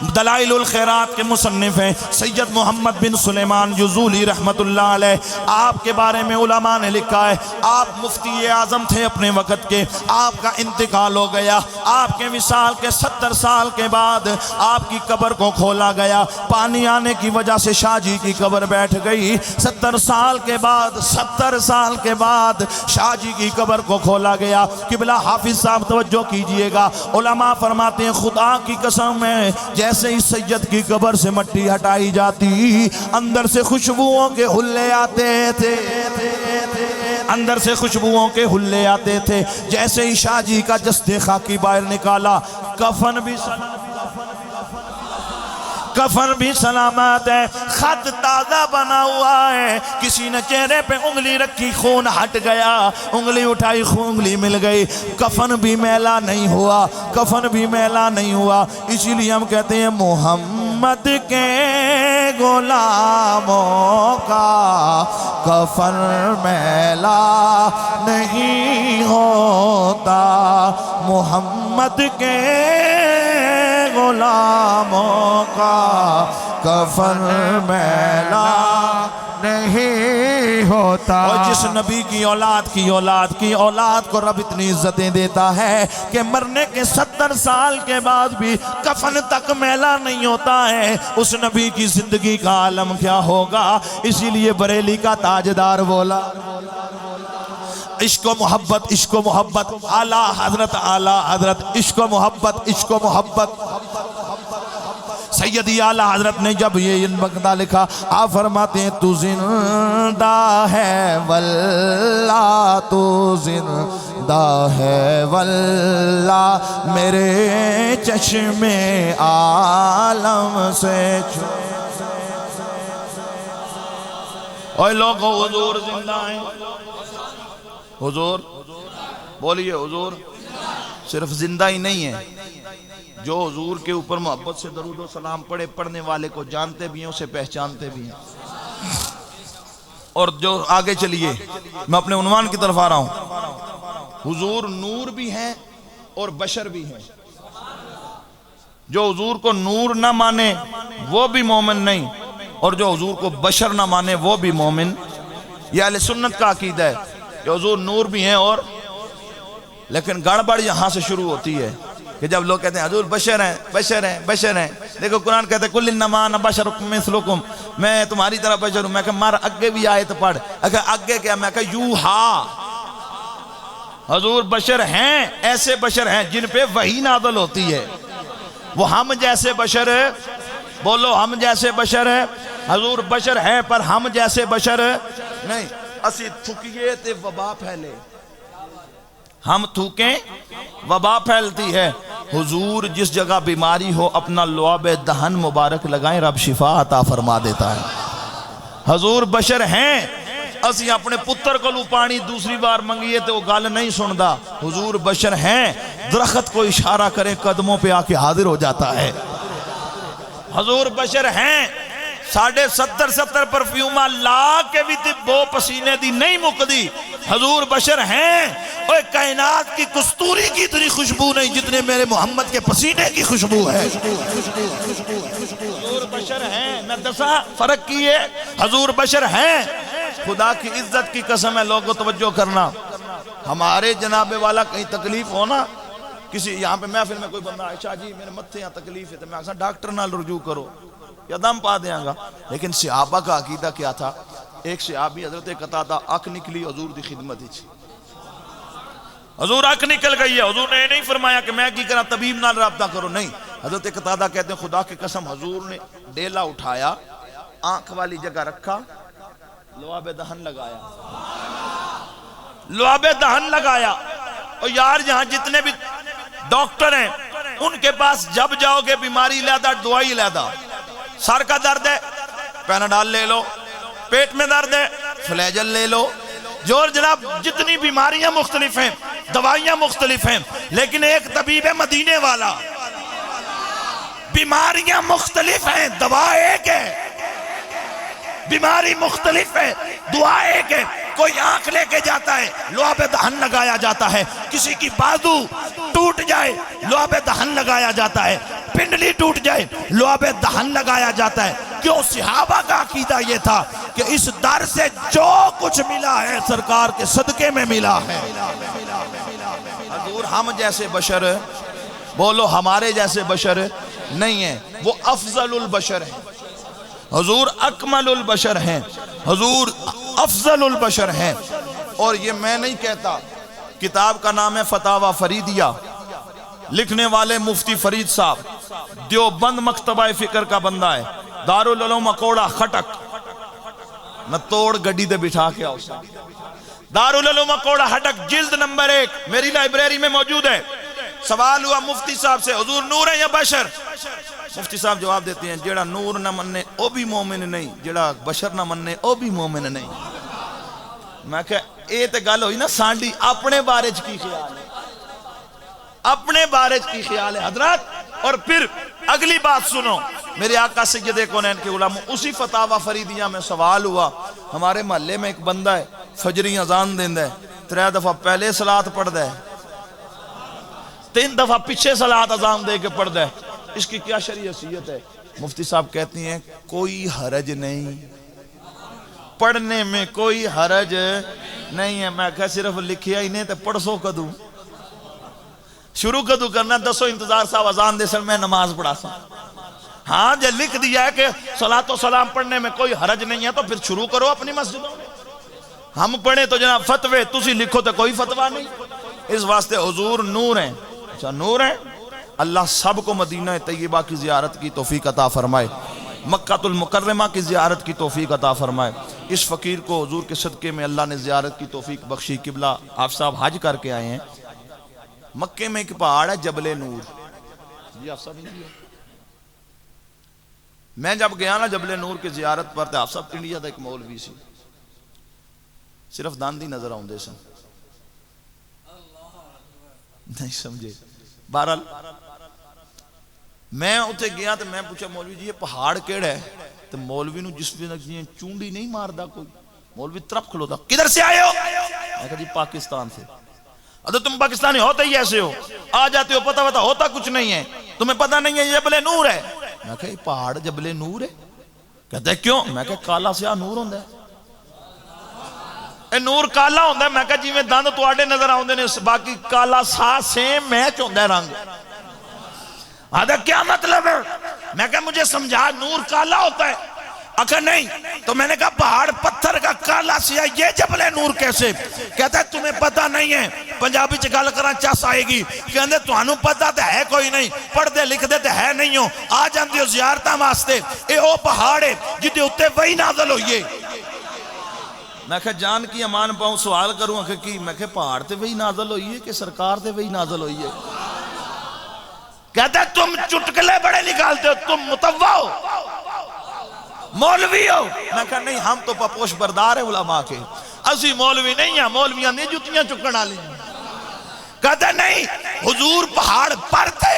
دلائل الخیرات کے مصنف ہیں سید محمد بن سلیمان جزولی رحمت اللہ علیہ. آپ کے بارے میں علماء نے لکھا ہے آپ مفتی اعظم تھے اپنے وقت کے، آپ کا انتقال ہو گیا. آپ کے وصال کے 70 سال کے بعد آپ کی قبر کو کھولا گیا. پانی آنے کی وجہ سے شاہ جی کی قبر بیٹھ گئی. 70 سال کے بعد شاہ جی کی قبر کو کھولا گیا. قبلہ حافظ صاحب توجہ کیجئے گا، علماء فرماتے ہیں خدا کی قسم ہے جیسے ہی سید کی قبر سے مٹی ہٹائی جاتی اندر سے خوشبوؤں کے حلے آتے تھے، اندر سے خوشبوؤں کے حلے آتے تھے. جیسے ہی شاہ جی کا جسد خاکی باہر نکالا کفن بھی سلامت ہے، خط تازہ بنا ہوا ہے. کسی نے چہرے پہ انگلی رکھی خون ہٹ گیا، انگلی اٹھائی انگلی مل گئی. کفن بھی میلا نہیں ہوا. اسی لیے ہم کہتے ہیں محمد کے غلاموں کا کفن میلا نہیں ہوتا. محمد کے غلاموں کا کفن میلا نہیں ہوتا. اور جس نبی کی اولاد کو رب اتنی عزتیں دیتا ہے کہ مرنے کے 70 سال کے بعد بھی کفن تک میلا نہیں ہوتا ہے، اس نبی کی زندگی کا عالم کیا ہوگا. اسی لیے بریلی کا تاجدار بولا عشق و محبت اعلیٰ حضرت عشق و محبت. سیدی اعلیٰ حضرت نے جب یہ مقدہ لکھا آپ فرماتے ہیں تو زندہ ہے واللہ، تو زندہ ہے واللہ، میرے چشم عالم سے اوہ لوگو حضور زندہ ہیں. حضور بولیے حضور صرف زندہ ہی نہیں ہے، جو حضور کے اوپر محبت سے درود و سلام پڑھنے والے کو جانتے بھی ہیں اسے پہچانتے بھی ہیں. اور جو آگے چلیے میں اپنے عنوان کی طرف آ رہا ہوں. حضور نور بھی ہیں اور بشر بھی ہیں. جو حضور کو نور نہ مانے وہ بھی مومن نہیں، اور جو حضور کو بشر نہ مانے وہ بھی مومن. یہ اہل سنت کا عقیدہ ہے کہ حضور نور بھی ہیں اور لیکن گڑبڑ یہاں سے شروع ہوتی ہے کہ جب لوگ کہتے ہیں حضور بشر ہیں. دیکھو قرآن کہتے ہیں کل انما انا بشرکم مثلکم، میں تمہاری طرح بشر ہوں. میں کہا مار اگے بھی آیت پڑھ. اگے کیا؟ میں کہا یوحا. حضور بشر ہیں، ایسے بشر ہیں جن پہ وحی نازل ہوتی ہے. وہ ہم جیسے بشر، بولو ہم جیسے بشر ہیں. حضور بشر ہیں پر ہم جیسے بشر نہیں. اسی تھکیے تے وبا پھیلے، ہم تھوکیں وبا پھیلتی ہے. حضور جس جگہ بیماری ہو اپنا لعاب دہن مبارک لگائیں، رب شفا عطا فرما دیتا ہے. حضور بشر ہیں، اسی اپنے پتر کو لو پانی دوسری بار منگیے تو وہ گل نہیں سندا. حضور بشر ہیں، درخت کو اشارہ کریں قدموں پہ آ کے حاضر ہو جاتا ہے. حضور بشر ہیں، 70 پرفیومہ لا کے بھی بو پسینے دی نہیں مقدی. حضور بشر ہیں، اوہ کائنات کی کستوری کی اتنی خوشبو نہیں جتنے میرے محمد کے پسینے کی خوشبو ہے. حضور بشر ہیں، میں دسا فرق کیے. حضور بشر ہیں. خدا کی عزت کی قسم ہے لوگوں توجہ کرنا، ہمارے جناب والا کہیں تکلیف ہونا، کسی یہاں پہ محفل میں کوئی بندہ عائشہ جی میرے متھے یہاں تکلیف ہے تو میں کہا ڈاکٹر نہ رجوع کرو یا دم پا دیاں گا. لیکن صحابہ کا عقیدہ کیا تھا؟ ایک صحابی حضرت قتادہ اکھ نکلی حضور دی خدمت ہی، حضور اکھ نکل گئی ہے. حضور نے نہیں فرمایا کہ میں کی کرا طبیب نہ رابطہ کرو، نہیں. حضرت قتادہ کہتے ہیں خدا کی قسم حضور نے ڈیلا اٹھایا، آنکھ والی جگہ رکھا، لعاب دہن لگایا. اور یار یہاں جتنے بھی ڈاکٹر ہیں ان کے پاس جب جاؤ گے بیماری لیدا دوائی لیدا. سر کا درد ہے پیناڈال لے لو، پیٹ میں درد ہے فلیجل لے لو. جو جناب جتنی بیماریاں مختلف ہیں، دوائیاں مختلف ہیں، لیکن ایک طبیب ہے مدینے والا. بیماریاں مختلف ہیں، دوا ایک ہے. بیماری مختلف ہے، دعا ایک ہے۔ کوئی آنکھ لے کے جاتا ہے، لعاب دہن لگایا جاتا ہے، کسی کی بازو ٹوٹ جائے لعاب دہن لگایا جاتا ہے، پنڈلی ٹوٹ جائے لعاب دہن لگایا جاتا ہے۔ کیوں؟ صحابہ کا عقیدہ یہ تھا کہ اس در سے جو کچھ ملا ہے سرکار کے صدقے میں ملا ہے۔ حضور ہم جیسے بشر، بولو ہمارے جیسے بشر نہیں ہیں، وہ افضل البشر ہیں، حضور اکمل البشر ہیں، حضور افضل البشر ہیں۔ اور یہ میں نہیں کہتا، کتاب کا نام ہے فتاوی فریدیہ، لکھنے والے مفتی فرید صاحب، دیوبند مکتبہ فکر کا بندہ ہے، دارالعلوم اکوڑا خٹک نہ توڑ گڈی دے بٹھا کے آؤ، دارالعلوم اکوڑا خٹک جلد نمبر 1 میری لائبریری میں موجود ہے۔ سوال ہوا مفتی صاحب سے، حضور نور ہے یا بشر؟ مفتی صاحب جواب دیتے ہیں، جیڑا نور نہ مننے او بھی مومن نہیں، جیڑا بشر نہ مننے او بھی مومن نہیں۔ میں کہا اے تے گل ہوئی نا سانڈی اپنے بارے کی خیال ہے، اپنے بارے کی خیال ہے حضرات۔ اور پھر اگلی بات سنو، میرے آقا سید کونین کے علماء، اسی فتاوی فریدیہ میں سوال ہوا، ہمارے محلے میں ایک بندہ ہے فجری اذان دیندہ ہے، 3 دفعہ پہلے صلاۃ پڑھتا ہے، 3 دفعہ پیچھے صلاۃ اذان دے کے پڑھتا ہے، اس کی کیا شرعی حیثیت ہے؟ مفتی صاحب کہتی ہیں کوئی حرج نہیں، پڑھنے میں کوئی حرج نہیں ہے۔ میں کہا صرف لکھیا ہی نہیں تو پڑھسو کدو، شروع کدو کرنا، دسو انتظار صاحب اذان دے سن میں نماز پڑھا سا۔ ہاں جب لکھ دیا ہے کہ صلاۃ و سلام پڑھنے میں کوئی حرج نہیں ہے تو پھر شروع کرو اپنی مسجدوں میں۔ ہم پڑھیں تو جناب فتوے، تسی لکھو تو کوئی فتوہ نہیں۔ اس واسطے حضور نور ہیں، اچھا نور ہیں۔ اللہ سب کو مدینہ طیبہ کی زیارت کی توفیق عطا فرمائے، مکہ المکرمہ کی زیارت کی توفیق عطا فرمائے۔ اس فقیر کو حضور کے صدقے میں اللہ نے زیارت کی توفیق بخشی۔ قبلہ آپ صاحب حج کر کے آئے ہیں، مکے میں ایک پہاڑ ہے جبل نور، جی آپ صاحب نہیں گیا؟ میں جب گیا نا جبل نور کی زیارت پر، آپ صاحب انڈیا دا ایک مولوی سی، صرف داندی نظر آؤندے سن، نہیں سمجھے۔ بہرحال میں اتنے گیا تو میں پوچھا مولوی جی یہ پہاڑ کیڑا ہے؟ تو مولوی نو جس میں چونڈی نہیں ماردا کوئی، مولوی طرف کھلوتا، کدھر سے آئے ہو؟ میں کہا جی پاکستان سے۔ اگر تم پاکستانی ہوتے ہی ایسے ہو، آ جاتے ہو پتہ ہوتا کچھ نہیں ہے، تمہیں پتہ نہیں ہے یہ جبل نور ہے؟ میں کہا یہ پہاڑ جبل نور ہے؟ کہتا ہے کیوں؟ میں کہا کالا سیاہ نور ہوندہ ہے، اے نور کالا ہوندہ ہے۔ میں کہا جی میں داند تو آڑے نظر آؤندے نے، باقی کالا سا سیم میچ ہوندہ ہے رنگ۔ آدھا کیا مطلب ہے؟ میں کہا مجھے سمجھا، نور کالا ہوتا ہے؟ اکھا نہیں۔ تو میں نے کہا پہاڑ پتھر کا کالا سیاہ یہ جبل نور کیسے؟ کہتا ہے تمہیں پتہ نہیں ہے، پنجابی چگال کرنا چاس آئے گی، کہندے تو انہوں پتہ تو ہے کوئی نہیں، پڑھ دے لکھ دے تو ہے نہیں ہو، آ جاندے ہو زیارتہ واسطے، اے او پہاڑ ہے جدے اتے وہی نازل ہوئیے۔ میں کہا جان کی امان پاؤں سوال کروں کہ میں کہا پہاڑ تے وہی نازل ہوئی ہے کہ سرکار تے وہی نازل ہوئی ہے؟ کہتا ہے تم چٹکلے بڑے نکالتے ہو، تم متوہ ہو، مولوی ہو۔ میں کہا نہیں ہم تو پپوش بردار ہیں علماء کے، اسی مولوی نہیں ہیں، مولویاں نہیں جتیاں چکنا لی۔ کہتا ہے نہیں حضور پہاڑ پر تھے،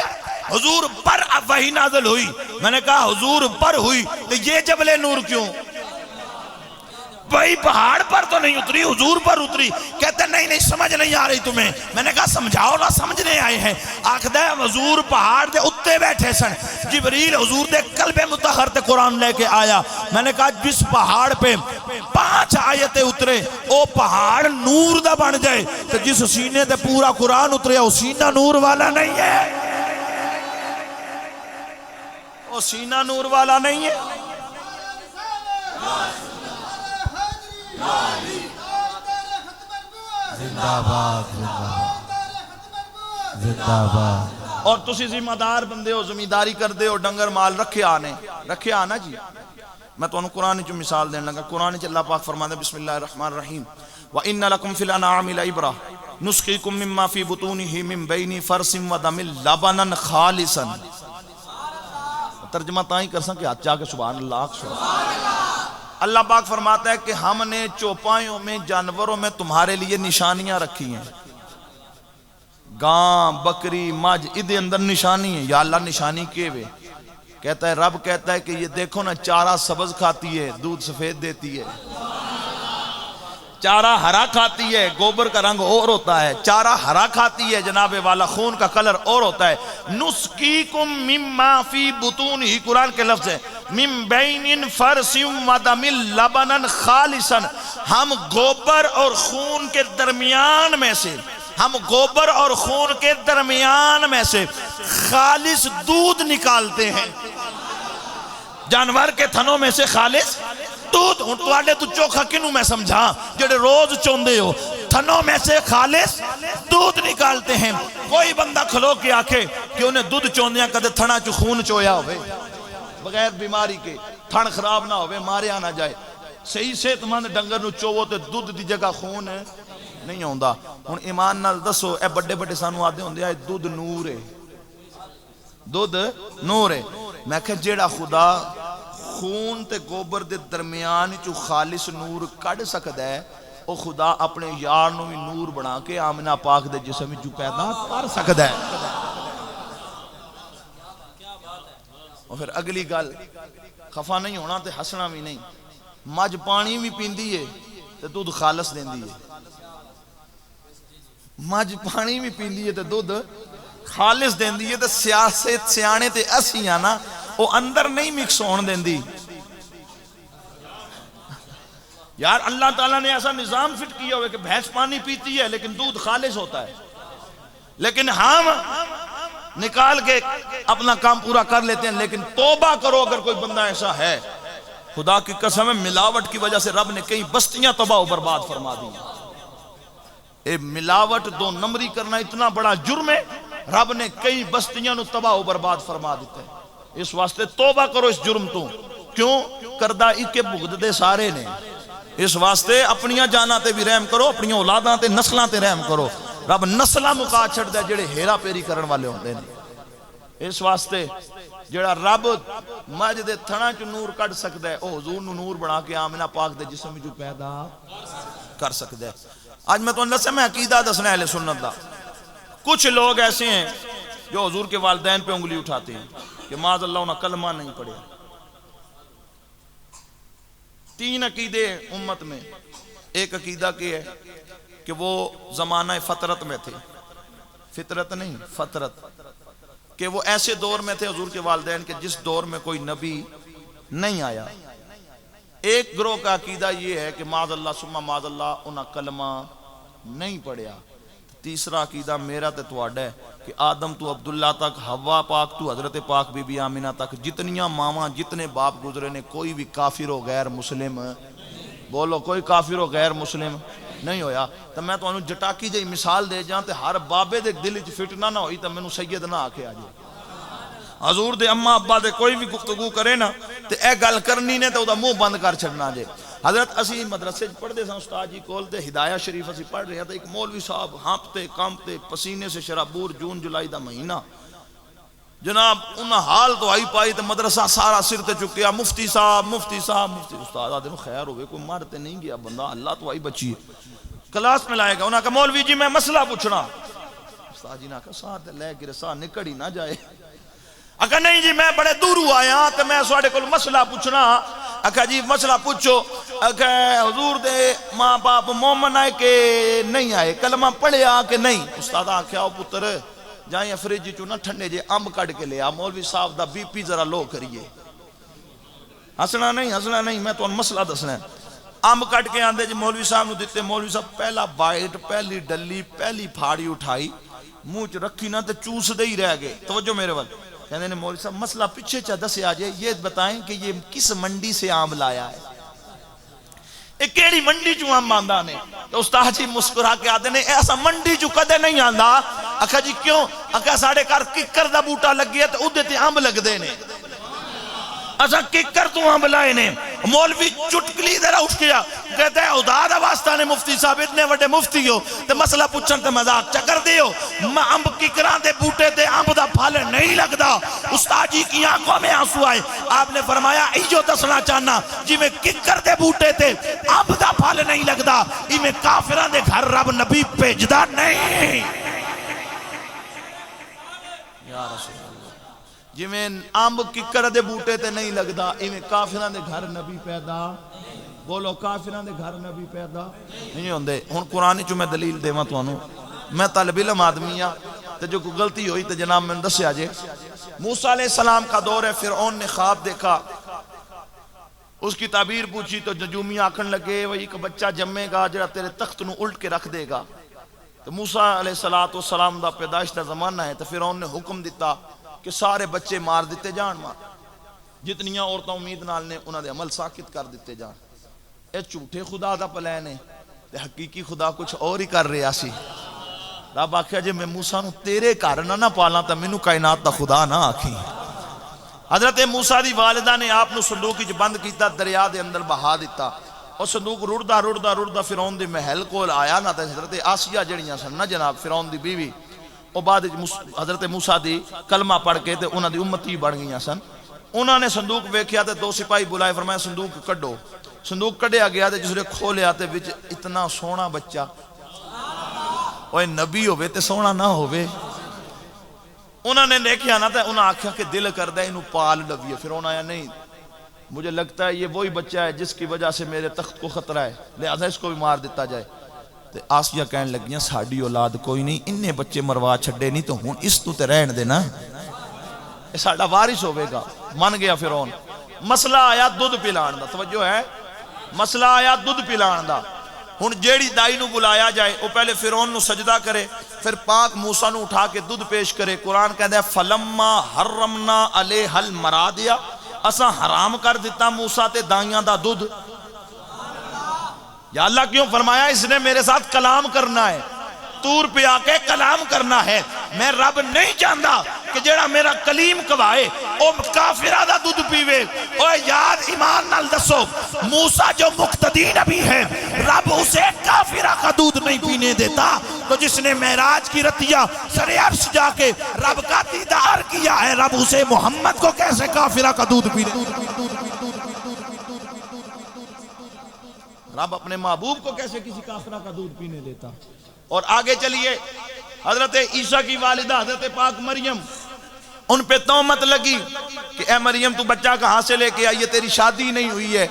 حضور پر اب وہی نازل ہوئی۔ میں نے کہا حضور پر ہوئی تو یہ جبل نور کیوں؟ بھائی پہاڑ پر تو نہیں اتری، حضور پر اتری۔ کہتے نہیں نہیں سمجھ نہیں آ رہی تمہیں۔ میں نے کہا سمجھاؤ نہ، سمجھنے آئے ہیں۔ آخدہ ہے حضور پہاڑ دے اتے بیٹھے سن، جبریل حضور دے قلب مطہر تے قرآن لے کے آیا۔ میں نے کہا جس پہاڑ پہ 5 آیتیں اترے او پہاڑ نور دا بن جائے، تو جس سینے تے پورا قرآن اترے او سینہ نور والا نہیں ہے، او سینہ نور والا نہیں ہے۔ اور تسی ذمہ دار بندے ہو، زمینداری کر دے ہو، ڈنگر مال رکھے آنا جی۔ میں تو انہوں قرآن جو مثال دینے لگا، قرآن چا اللہ پاک فرماتے بسم اللہ الرحمن الرحیم وَإِنَّ لَكُمْ فِي الْأَنْعَامِ لَعِبْرَةً نُسْقِيكُم مِّمَّا فِي بُطُونِهِ مِن بَيْنِ فَرْثٍ وَدَمٍ لَبَنًا خَالِصًا۔ ترجمہ تاں ہی کر سکیں کہ ہاتھ چاہ کے سبحان اللہ۔ اللہ پاک فرماتا ہے کہ ہم نے چوپایوں میں جانوروں میں تمہارے لیے نشانیاں رکھی ہیں، گاں بکری مجھ ادھے اندر نشانی ہے۔ یا اللہ نشانی کے وے کہتا ہے رب کہتا ہے کہ یہ دیکھو نا چارہ سبز کھاتی ہے دودھ سفید دیتی ہے، چارہ ہرا کھاتی ہے گوبر کا رنگ اور ہوتا ہے، چارہ ہرا کھاتی ہے جناب والا خون کا کلر اور ہوتا ہے، نسقیکم مما فی بطون ہی قرآن کے لفظ ہے من بین فرس و دم لبنا خالصا، ہم گوبر اور خون کے درمیان میں سے، ہم گوبر اور خون کے درمیان میں سے خالص دودھ نکالتے ہیں، جانور کے تھنوں میں سے خالص دودھ، ہوں تواڈے تو چوکھا کنوں میں سمجھا جڑے روز چوندے ہو، تھنوں میں سے خالص دودھ نکالتے ہیں۔ کوئی بندہ کھلو کے آکھے کہ انہیں دودھ چوندیاں کدے تھنا چو خون چویا ہوئے بغیر بیماری کے، تھن خراب نہ ہوئے، مارے آنا جائے، صحیح صحت مند ڈنگر نو چوو تے دودھ دی جگہ خون ہے نہیں ہوندا۔ ہن ایمان نال دسو اے بڑے بڑے سانو آدھے ہوندے اے دودھ نور ہے، دودھ نور ہے، میں کہ جیڑا خدا خون تے گوبر دے درمیان چو خالص نور کڑ سکدا ہے، او خدا اپنے یار نو بھی نور بنا کے آمنہ پاک دے جسم چو پیدا کر سکدا ہے۔ اور پھر اگلی گل، خفا نہیں ہونا تے ہسنا بھی نہیں، مجھ پانی بھی پیندی ہے تے دودھ خالص دیندی ہے، مجھ پانی بھی پیندی ہے تے دودھ خالص دیندی ہے، تے سیاست سیانے تے اسی آنا وہ اندر نہیں مکس ہون دیندی۔ یار اللہ تعالیٰ نے ایسا نظام فٹ کیا ہوئے کہ بھینس پانی پیتی ہے لیکن دودھ خالص ہوتا ہے، لیکن ہم نکال کے اپنا کام پورا کر لیتے ہیں۔ لیکن توبہ کرو اگر کوئی بندہ ایسا ہے، خدا کی قسم ہے ملاوٹ کی وجہ سے رب نے کئی بستیاں تباہ و برباد فرما دی ہیں۔ اے ملاوٹ دو نمبری کرنا اتنا بڑا جرم ہے، رب نے کئی بستیاں نو تباہ و برباد فرما دیتے ہیں۔ اس واسطے توبہ کرو اس جرم تو، کیوں کردہ ایک بغد دے سارے نے، اس واسطے اپنیاں جانا تے بھی رحم کرو، اپنیاں اولاداں تے نسلاں تے رحم کرو۔ رب نسلہ مکا چھڑ دے جڑے ہیرا پیری کرن والے ہوندے نے۔ اس واسطے جڑا رب مجھ دے تھنا چو نور کٹ سکتا ہے، او حضور نو نور بنا کے آمنہ پاک دے جسم جو پیدا کر سکتا ہے۔ آج میں تو اللہ سے میں عقیدہ دسنا اہل سنت دا، کچھ لوگ ایسے ہیں جو حضور کے والدین پہ انگلی اٹھاتے ہیں کہ معاذ اللہ انہاں کلمہ نہیں پڑھے۔ تین عقیدے امت میں، ایک عقیدہ کی ہے کہ وہ زمانہ فطرت میں تھے، فطرت نہیں فطرت، کہ وہ ایسے دور میں تھے حضور کے والدین کے جس دور میں کوئی نبی نہیں آیا۔ ایک گروہ کا عقیدہ یہ ہے کہ معاذ اللہ ثم معاذ اللہ انہاں کلمہ نہیں پڑھیا۔ تیسرا عقیدہ میرا تے تواڈا ہے کہ آدم تو عبداللہ تک، حوا پاک تو حضرت پاک بی بی آمینہ تک، جتنیاں ماواں جتنے باپ گزرے نے، کوئی بھی کافر و غیر مسلم، بولو کوئی کافر و غیر مسلم نہیں ہویا۔ تو میں تو انہوں جٹاکی جائی مثال دے جاں تے ہر بابے دے دل وچ فتنہ نہ ہوئی تو میں سید نہ آکے آ جائے۔ حضور دے اماں ابا دے کوئی بھی گفتگو کرے نا تے اے گل کرنی نے تے او دا منہ بند کر چھڑنا جے۔ حضرت اسی مدرسے پڑھ دے ساں استاد جی کول تے ہدایہ شریف اسی پڑھ رہے ہیں، ایک مولوی صاحب ہانپتے کامتے پسینے سے شرابور، جون جولائی دا مہینہ، جناب انہاں حال تو آئی پائی تے مدرسہ سارا سر تے چکیا، مفتی صاحب مفتی صاحب مفتی، استاد آدھے نو خیر ہوئے کوئی مارتے نہیں گیا بندہ، اللہ تو آئی بچی ہے، کلاس میں لائے گا۔ انہاں کہا مولوی جی میں مسئلہ پوچھنا، استاد جی نے کہا ساتھ لے گرے ساتھ نکڑی نہ جائے۔ اکھا نہیں جی میں بڑے دورو آیا تو میں سواڑے کل مسئلہ پوچھنا۔ اکھا جی مسئلہ پوچھو۔ اکھا حضور دے ماں باپ مومن آئے کہ نہیں آئے، کلمہ پڑھے آ کہ نہیں؟ استاد آکھا او پتر جائیں فریج چو نہ ٹھنڈے جے امب کڑ کے لیا، مولوی صاحب دا بی پی ذرا لو کریے۔ ہسنا نہیں میں تو ان مسئلہ دسنا ہے۔ امب کٹ کے آندے جی مولوی صاحب نو دیتے، مولوی صاحب پہلا بائٹ، پہلی ڈلی، پہلی پھاڑی اٹھائی، منہ چ رکھی نہ تے چوس دے ہی رہ گئے۔ توجہ میرے وقت کہنے نے مولوی صاحب مسئلہ پیچھے چاہ دسے آجے، یہ بتائیں کہ یہ کس منڈی سے آم لایا ہے، ایک کیڑی منڈی جو آم باندھا نے؟ تو استاد جی مسکرا کے آدھے نے ایسا منڈی جو کدے نہیں آندھا۔ اکھا جی کیوں؟ اکھا ساڑھے کار ککر دا بوٹا لگ گیا تو ادھے تے آم لگ دے نے، اچھا ککر تو آم لائے نے۔ مولوی چٹکلی دے رہا اٹھ گیا، کہتا ہے ادھا واسطہ نے مفتی صاحب اتنے وڈے مفتی ہو تے مسئلہ پوچھن تے مذاق چکر دے ہو، امب ککران دے بوٹے تے امب دا پھل نہیں لگدا۔ استاد جی کی آنکھوں میں آنسو آئے، آپ نے فرمایا ایجو دسنا چاہنا جی میں ککر دے بوٹے تے امب دا پھل نہیں لگدا، ای میں کافران دے گھر رب نبی بھیجدا نہیں۔ یا رسول اللہ جی میں امب ککڑ دے بوٹے تے نہیں لگدا ایویں کافراں دے گھر نبی پیدا بولو کافراں دے گھر نبی پیدا نہیں ہوندے ہن قرآن چوں میں دلیل دیواں تانوں میں طالب علم آدمی ہاں تے جو کوئی غلطی ہوئی تے جناب میں دسیا جے موسیٰ علیہ السلام کا دور ہے فرعون نے خواب دیکھا اس کی تعبیر پوچھی تو نجومی آکھن لگے وہ ایک بچہ جمے گا جڑا تیرے تخت نو الٹ کے رکھ دے گا تو موسیٰ علیہ السلام دا پیدائش دا زمانہ ہے تو فرعون نے حکم دیتا کہ سارے بچے مار دیتے جان جتنیاں عورتوں امید نال نے انہاں دے عمل ساکت کر دیتے جان اے جھوٹے خدا دا پلان ہے تے حقیقی خدا کچھ اور ہی کر رہا سی رب آکھیا جے میں موسیٰ نو تیرے گھر نہ پالاں تے مینوں کائنات دا خدا نہ آکھی حضرت موسیٰ دی والدہ نے آپ نو صندوق وچ بند کیتا دریا دے اندر بہا دیتا اور صندوق رڑدا فرعون دے محل کول آیا نہ تے حضرت آسیہ جڑیاں سن نہ جناب فرعون دی بیوی او بعد حضرت موسیٰ دی کلمہ پڑھ کے تے انہاں دی امتی بن گئیاں سن انہاں نے صندوق ویکھیا تے 2 سپاہی بلائے فرمایا صندوق کڈو صندوق کڈیا گیا تے جس نے کھولیا تے وچ اتنا سونا بچہ اوے نبی ہوے تے سونا نہ ہوے انہوں نے دیکھیا نا تھا انہوں نے آکھیا کہ دل کر دے انہوں پال لگیے پھر انہوں نے آیا نہیں مجھے لگتا ہے یہ وہی بچہ ہے جس کی وجہ سے میرے تخت کو خطرہ ہے لہذا اس کو بھی مار دیتا جائے تو آسیہ کہنے لگیاں ساڑی اولاد کوئی نہیں انہیں بچے مروا چھڑے نہیں تو ہون اس تو تے رہن دینا یہ ساڑا وارث ہوئے گا من گیا فرعون مسئلہ آیا دودھ پلان دا توجہ ہے مسئلہ آیا دودھ پلان دا ہن جیڑی دائی نو بلایا جائے وہ پہلے فرعون نو سجدہ کرے پھر پاک موسیٰ نو اٹھا کے دودھ پیش کرے قرآن کہتا ہے فَلَمَّا حَرَّمْنَا عَلَيْهَا الْمَرَادِيَ اساں حرام کر دیتا موسیٰ تے دائیاں دا دودھ یا اللہ کیوں فرمایا اس نے میرے ساتھ کلام کرنا ہے تور پہ آ کے کلام کرنا ہے میں رب نہیں چاہتا کہ جیڑا میرا کلیم کبھائے او کافرہ دا دودھ پیوے او یاد ایمان نال دسو موسیٰ جو مقتدی نبی ہے رب اسے کافرہ کا دودھ نہیں پینے دیتا تو جس نے معراج کی رتیہ سر عرش جا کے رب کا دیدار کیا ہے رب اسے محمد کو کیسے کافرہ کا دودھ پینے رب اپنے محبوب کو کیسے کسی کافرہ کا دودھ پینے دیتا اور آگے چلیے حضرت عیسیٰ کی والدہ حضرت پاک مریم ان پہ تہمت لگی کہ اے مریم تو بچہ کہاں سے لے کے آئی ہے تیری شادی نہیں ہوئی ہے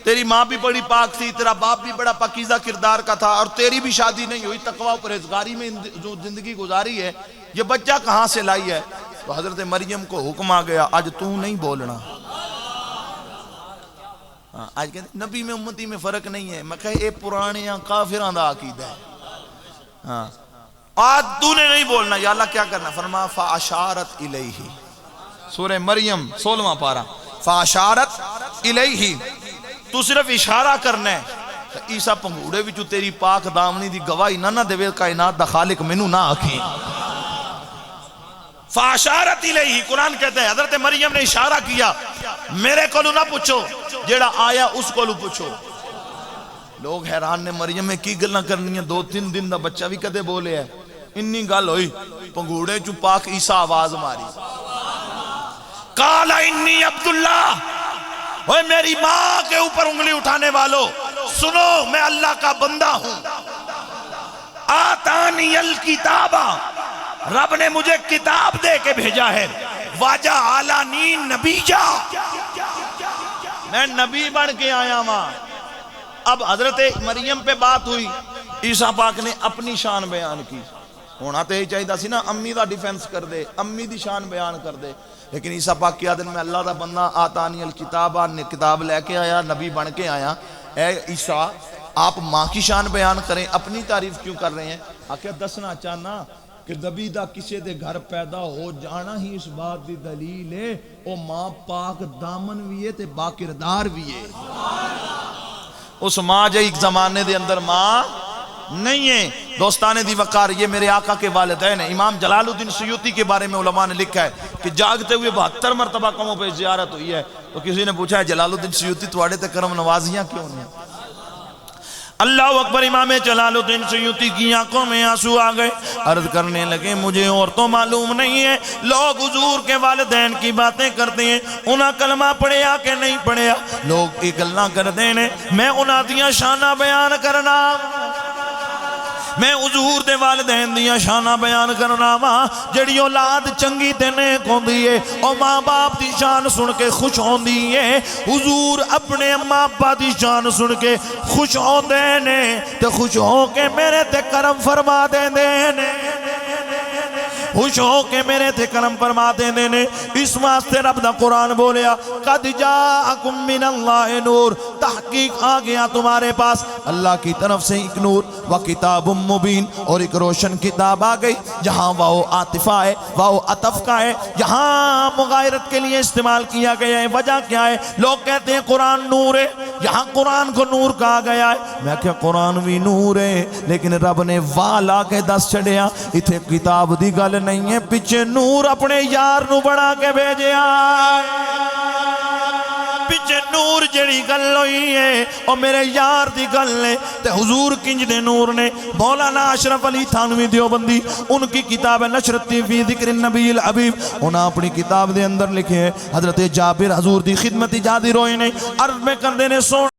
تیری ماں بھی بڑی پاک تھی تیرا باپ بھی بڑا پاکیزہ کردار کا تھا اور تیری بھی شادی نہیں ہوئی تقوی و پرہیزگاری میں جو زندگی گزاری ہے یہ بچہ کہاں سے لائی ہے تو حضرت مریم کو حکم آ گیا آج تو نہیں بولنا آج کہتے ہیں نبی میں امتی میں فرق نہیں ہے میں کہے اے پرانے کافران دا عقیدہ ہے آج تو نے نہیں بولنا یا اللہ کیا کرنا فرما فاشارت الیہ سورہ مریم 16واں پارہ فاشارت الیہ تو صرف اشارہ کرنا ہے عیسیٰ پنگوڑے وچو تیری پاک دامنی دی گواہی نہ دے کائنات دا خالق منو نہ آکھی فاشارت الیہ قرآن کہتے ہیں حضرت مریم نے اشارہ کیا میرے کو نہ پوچھو جیڑا آیا اس کو پوچھو لوگ حیران نے مریم میں کی گلنا کرنی ہیں 2-3 دن دا بچہ بھی کدے بولے ہے انی گل ہوئی پنگوڑے چو پاک عیسیٰ آواز ماری قال انی عبداللہ اوہ میری ماں کے اوپر انگلی اٹھانے والو سنو میں اللہ کا بندہ ہوں آتانی الکتابہ رب نے مجھے کتاب دے کے بھیجا ہے واجہ آلانی نبی جا میں نبی بن کے آیا ماں اب حضرت مریم پہ بات ہوئی عیسیٰ پاک نے اپنی شان بیان کی ہونا تو یہی چاہیے سی نا امی دا ڈیفنس کر دے امی دی شان بیان کر دے لیکن عیسیٰ پاک کیا دن میں اللہ دا بندہ آتانی الکتابہ نے کتاب لے کے آیا نبی بن کے آیا اے عیسیٰ آپ ماں کی شان بیان کریں اپنی تعریف کیوں کر رہے ہیں آکھیا دسنا چاہنا کہ نبی دا کسے دے گھر پیدا ہو جانا ہی اس بات دی دلیل ہے او ماں پاک دامن بھی ہے تے باکردار بھی ہے اس ماں جو ایک زمانے دے اندر ماں نہیں ہے دوستان دی وقار یہ میرے آقا کے والدین ہیں امام جلال الدین سیوطی کے بارے میں علماء نے لکھا ہے کہ جاگتے ہوئے 72 مرتبہ قوموں پہ زیارت ہوئی ہے تو کسی نے پوچھا ہے جلال الدین سیوطی تواڑے تے کرم نوازیاں کیوں نہیں اللہ اکبر امام جلال الدین سیوطی کی آنکھوں میں آنسو آ گئے عرض کرنے لگے مجھے اور تو معلوم نہیں ہے لوگ حضور کے والدین کی باتیں کرتے ہیں انہاں کلمہ پڑھیا کہ نہیں پڑھیا لوگ ایک اللہ کر دینے میں انہاں دیاں شانہ بیان کرنا میں حضور دے والدین دیا شانہ بیان کرنا وا جڑی اولاد چنگی تے نیک ہوندی ہے او ماں باپ دی شان سن کے خوش ہوندی ہے حضور اپنے ماں باپ دی شان سن کے خوش ہوندے نے تے خوش ہو کے میرے تے کرم فرما دیندے نے خوش ہو کے میرے تے کرم فرما دیندے نے اس واسطے رب دا قرآن بولیا قد جاءکم من اللہ نور تحقیق آ گیا تمہارے پاس اللہ کی طرف سے ایک نور و کتاب مبین اور ایک روشن کتاب آ گئی جہاں واو عاطفہ ہے واو عطف کا ہے یہاں مغایرت کے لیے استعمال کیا گیا ہے وجہ کیا ہے لوگ کہتے ہیں قرآن نور ہے یہاں قرآن کو نور کہا گیا ہے میں کہ قرآن بھی نور ہے لیکن رب نے والا کے دس چڑھیا اتھے کتاب دی گل نہیں ہے پیچھے نور اپنے یار نو بڑھا کے بھیجے آئے پیچھے نور جڑی گل ہوئی ہے اور میرے یار دی گل نے تے حضور کنج دے نور نے مولانا اشرف علی تھانوی دیوبندی ان کی کتاب نشرتی فی ذکر النبی الحبیب انہاں اپنی کتاب دے اندر لکھے ہیں حضرت جابر حضور دی خدمت جادی روئے نے عرض میں کر دینے سونا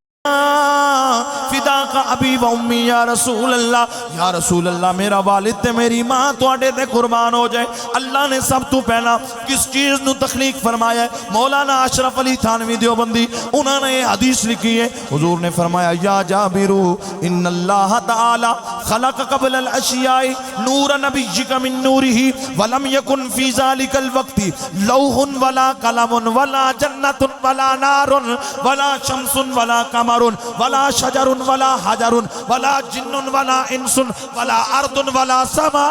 فدا کا ابی و امی یا رسول اللہ میرا والد تے میری ماں توڑے دے قربان ہو جائے اللہ نے سب تو پہلا کس چیز نو تخلیق فرمایا ہے مولانا اشرف علی تھانوی دیوبندی انہوں نے یہ حدیث لکھی ہے حضور نے فرمایا یا جابرو ان اللہ تعالی خلق قبل الاشیاء نور نبیک من نوری ولم یکن فی ذالک الوقت لوح ولا قلم ولا جنت ولا نار ولا شمس ولا قمر ولا شجر ولا حجر ولا جن ولا انس ولا ارض ولا سما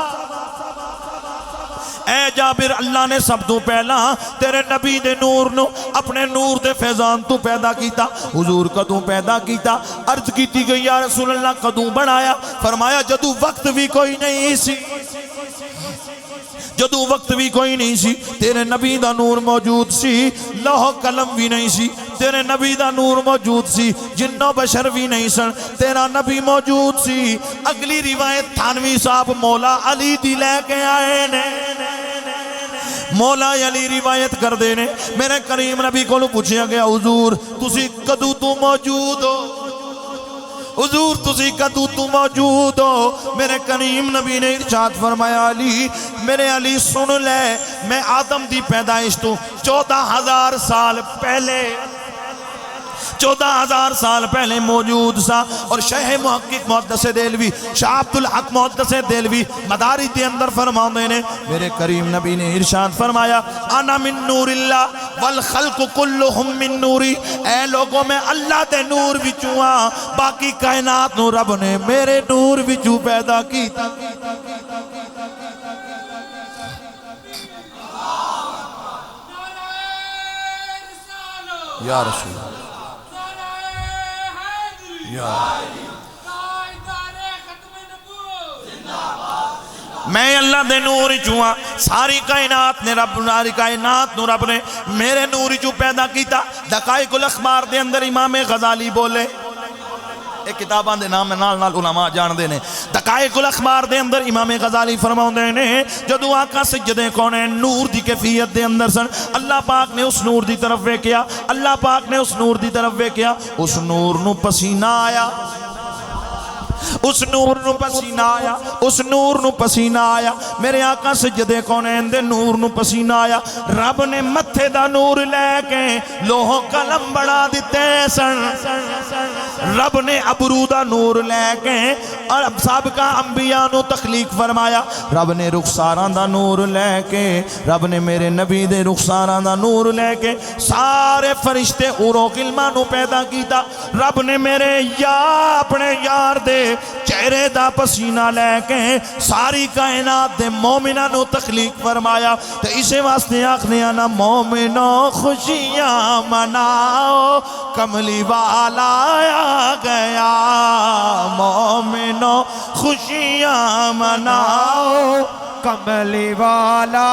اے جابر اللہ نے سب تو پہلا تیرے نبی دے نور نو اپنے نور دے فیضان تو پیدا کیتا حضور کدوں پیدا کیتا عرض کیتی گئی یا رسول اللہ کدوں بنایا فرمایا جدو وقت بھی کوئی نہیں سی جدو وقت بھی کوئی نہیں سی تیرے نبی دا نور موجود سی لوح قلم بھی نہیں سی تیرے نبی دا نور موجود سی جن و بشر بھی نہیں سن تیرا نبی موجود سی اگلی روایت تھانوی صاحب مولا علی دی لے کے آئے نے مولا علی روایت کر دینے میرے کریم نبی کو پوچھیا گیا حضور تسی کدو تو موجود ہو حضور تسی کدو تو موجود ہو میرے کریم نبی نے ارشاد فرمایا علی میرے علی سن لے میں آدم دی پیدائش تو 14,000 سال پہلے 14,000 سال پہلے موجود سا اور شیخ محقق محدث دہلوی شاہ عبدالحق محدث دہلوی مدارج دے اندر فرماؤں نے میرے کریم نبی نے ارشاد فرمایا انا من نور اللہ والخلق کلہم من نوری اے لوگوں میں اللہ دے نور وچوں باقی کائنات نو رب نے میرے نور وچوں پیدا کیتا یا رسول اللہ میں اللہ دے نور چوہاں ساری کائنات نے رب نے میرے نور چو پیدا کیتا دقائق الاخبار دے اندر امام غزالی بولے ایک کتاباں دے نام نال علماء جان دے نے دقائق الاخبار دے اندر امام غزالی فرماؤں دے نے جدو آقا سجدے کونے نور دی کیفیت دے اندر سن اللہ پاک نے اس نور دی طرف ویکیا اللہ پاک نے اس نور دی طرف ویکیا اس نور نو پسینہ آیا اس نور نو پسینہ آیا اس نور نو پسینہ آیا میرے آقا سجدے کونین دے نور نو پسینہ آیا رب نے متھے دا نور لے کے لوہ قلم بڑھا دیتے سن رب نے ابرو دا نور لے کے اور سابقہ انبیاء نو تخلیق فرمایا رب نے رخساراں دا نور لے کے رب نے میرے نبی دے رخساراں دا نور لے کے سارے فرشتے اورو کلمہ نو پیدا کیتا رب نے میرے اپنے یار دے چہرے دا پسینہ لے کے ساری کائنات دے مومنہ نو تخلیق فرمایا تو اسے واسطے آخنے آنا مومنو خوشیاں مناؤ کملی والا آیا گیا مومنو خوشیاں مناؤ کملی والا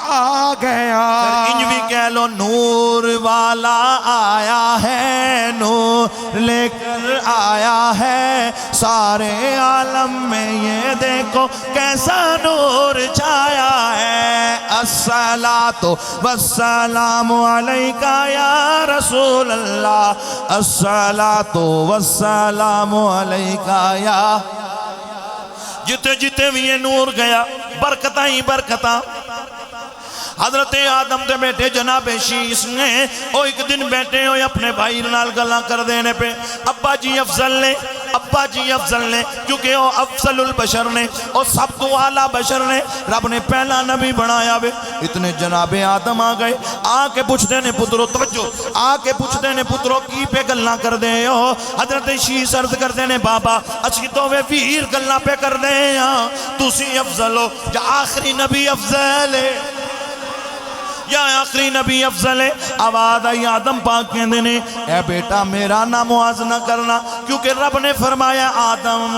آ گیا انج بھی کہہ لو نور والا آیا ہے نور لے کر آیا ہے سارے عالم میں یہ دیکھو کیسا نور چھایا ہے الصلاۃ والسلام علیکہ یا رسول اللہ الصلاۃ والسلام علیکہ یا جتے جتے بھی یہ نور گیا برکتاں ہی برکتاں حضرت آدم دے بیٹے جناب شیس نے وہ ایک دن بیٹھے ہوئے اپنے بھائی نال گلاں کر دینے پہ ابا جی افضل نے کیونکہ وہ افضل البشر نے وہ سب تو اعلیٰ بشر نے رب نے پہلا نبی بنایا بے اتنے جناب آدم آ گئے آ کے پوچھتے نے پترو توجہ آ کے پوچھتے نے پترو کی پہ گلاں کر دے ہو حضرت شیس عرض کر دینے بابا اسی تو وے ویر گلاں پہ کر دے تسی افضل ہو یا آخری نبی افضل ہے یا آخری نبی افضل ہے آواز آئی آدم پاک کہندے نے اے بیٹا میرا نہ موازنہ کرنا کیونکہ رب نے فرمایا آدم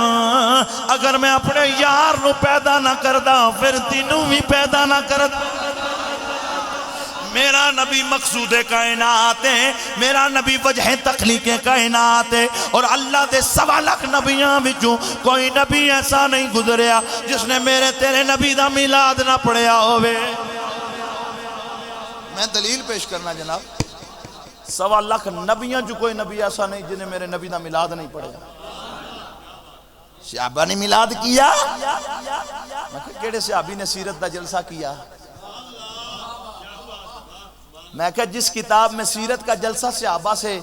اگر میں اپنے یار نو پیدا نہ کردا پھر تینوں بھی پیدا نہ کردا میرا نبی مقصود کائنات ہے میرا نبی وجہ تخلیق کائنات ہے اور اللہ دے 1.25 لاکھ نبیاں بچوں کوئی نبی ایسا نہیں گزریا جس نے میرے تیرے نبی دا میلاد نہ پڑھیا ہوئے میں دلیل پیش کرنا جناب 1.25 لاکھ نبیاں جو کوئی نبی ایسا نہیں جنہیں میرے نبی دا میلاد نہیں پڑھیا صحابہ نے میلاد کیا میں کہا کیڑے صحابی نے سیرت دا جلسہ کیا میں کہا جس کتاب میں سیرت کا جلسہ صحابہ سے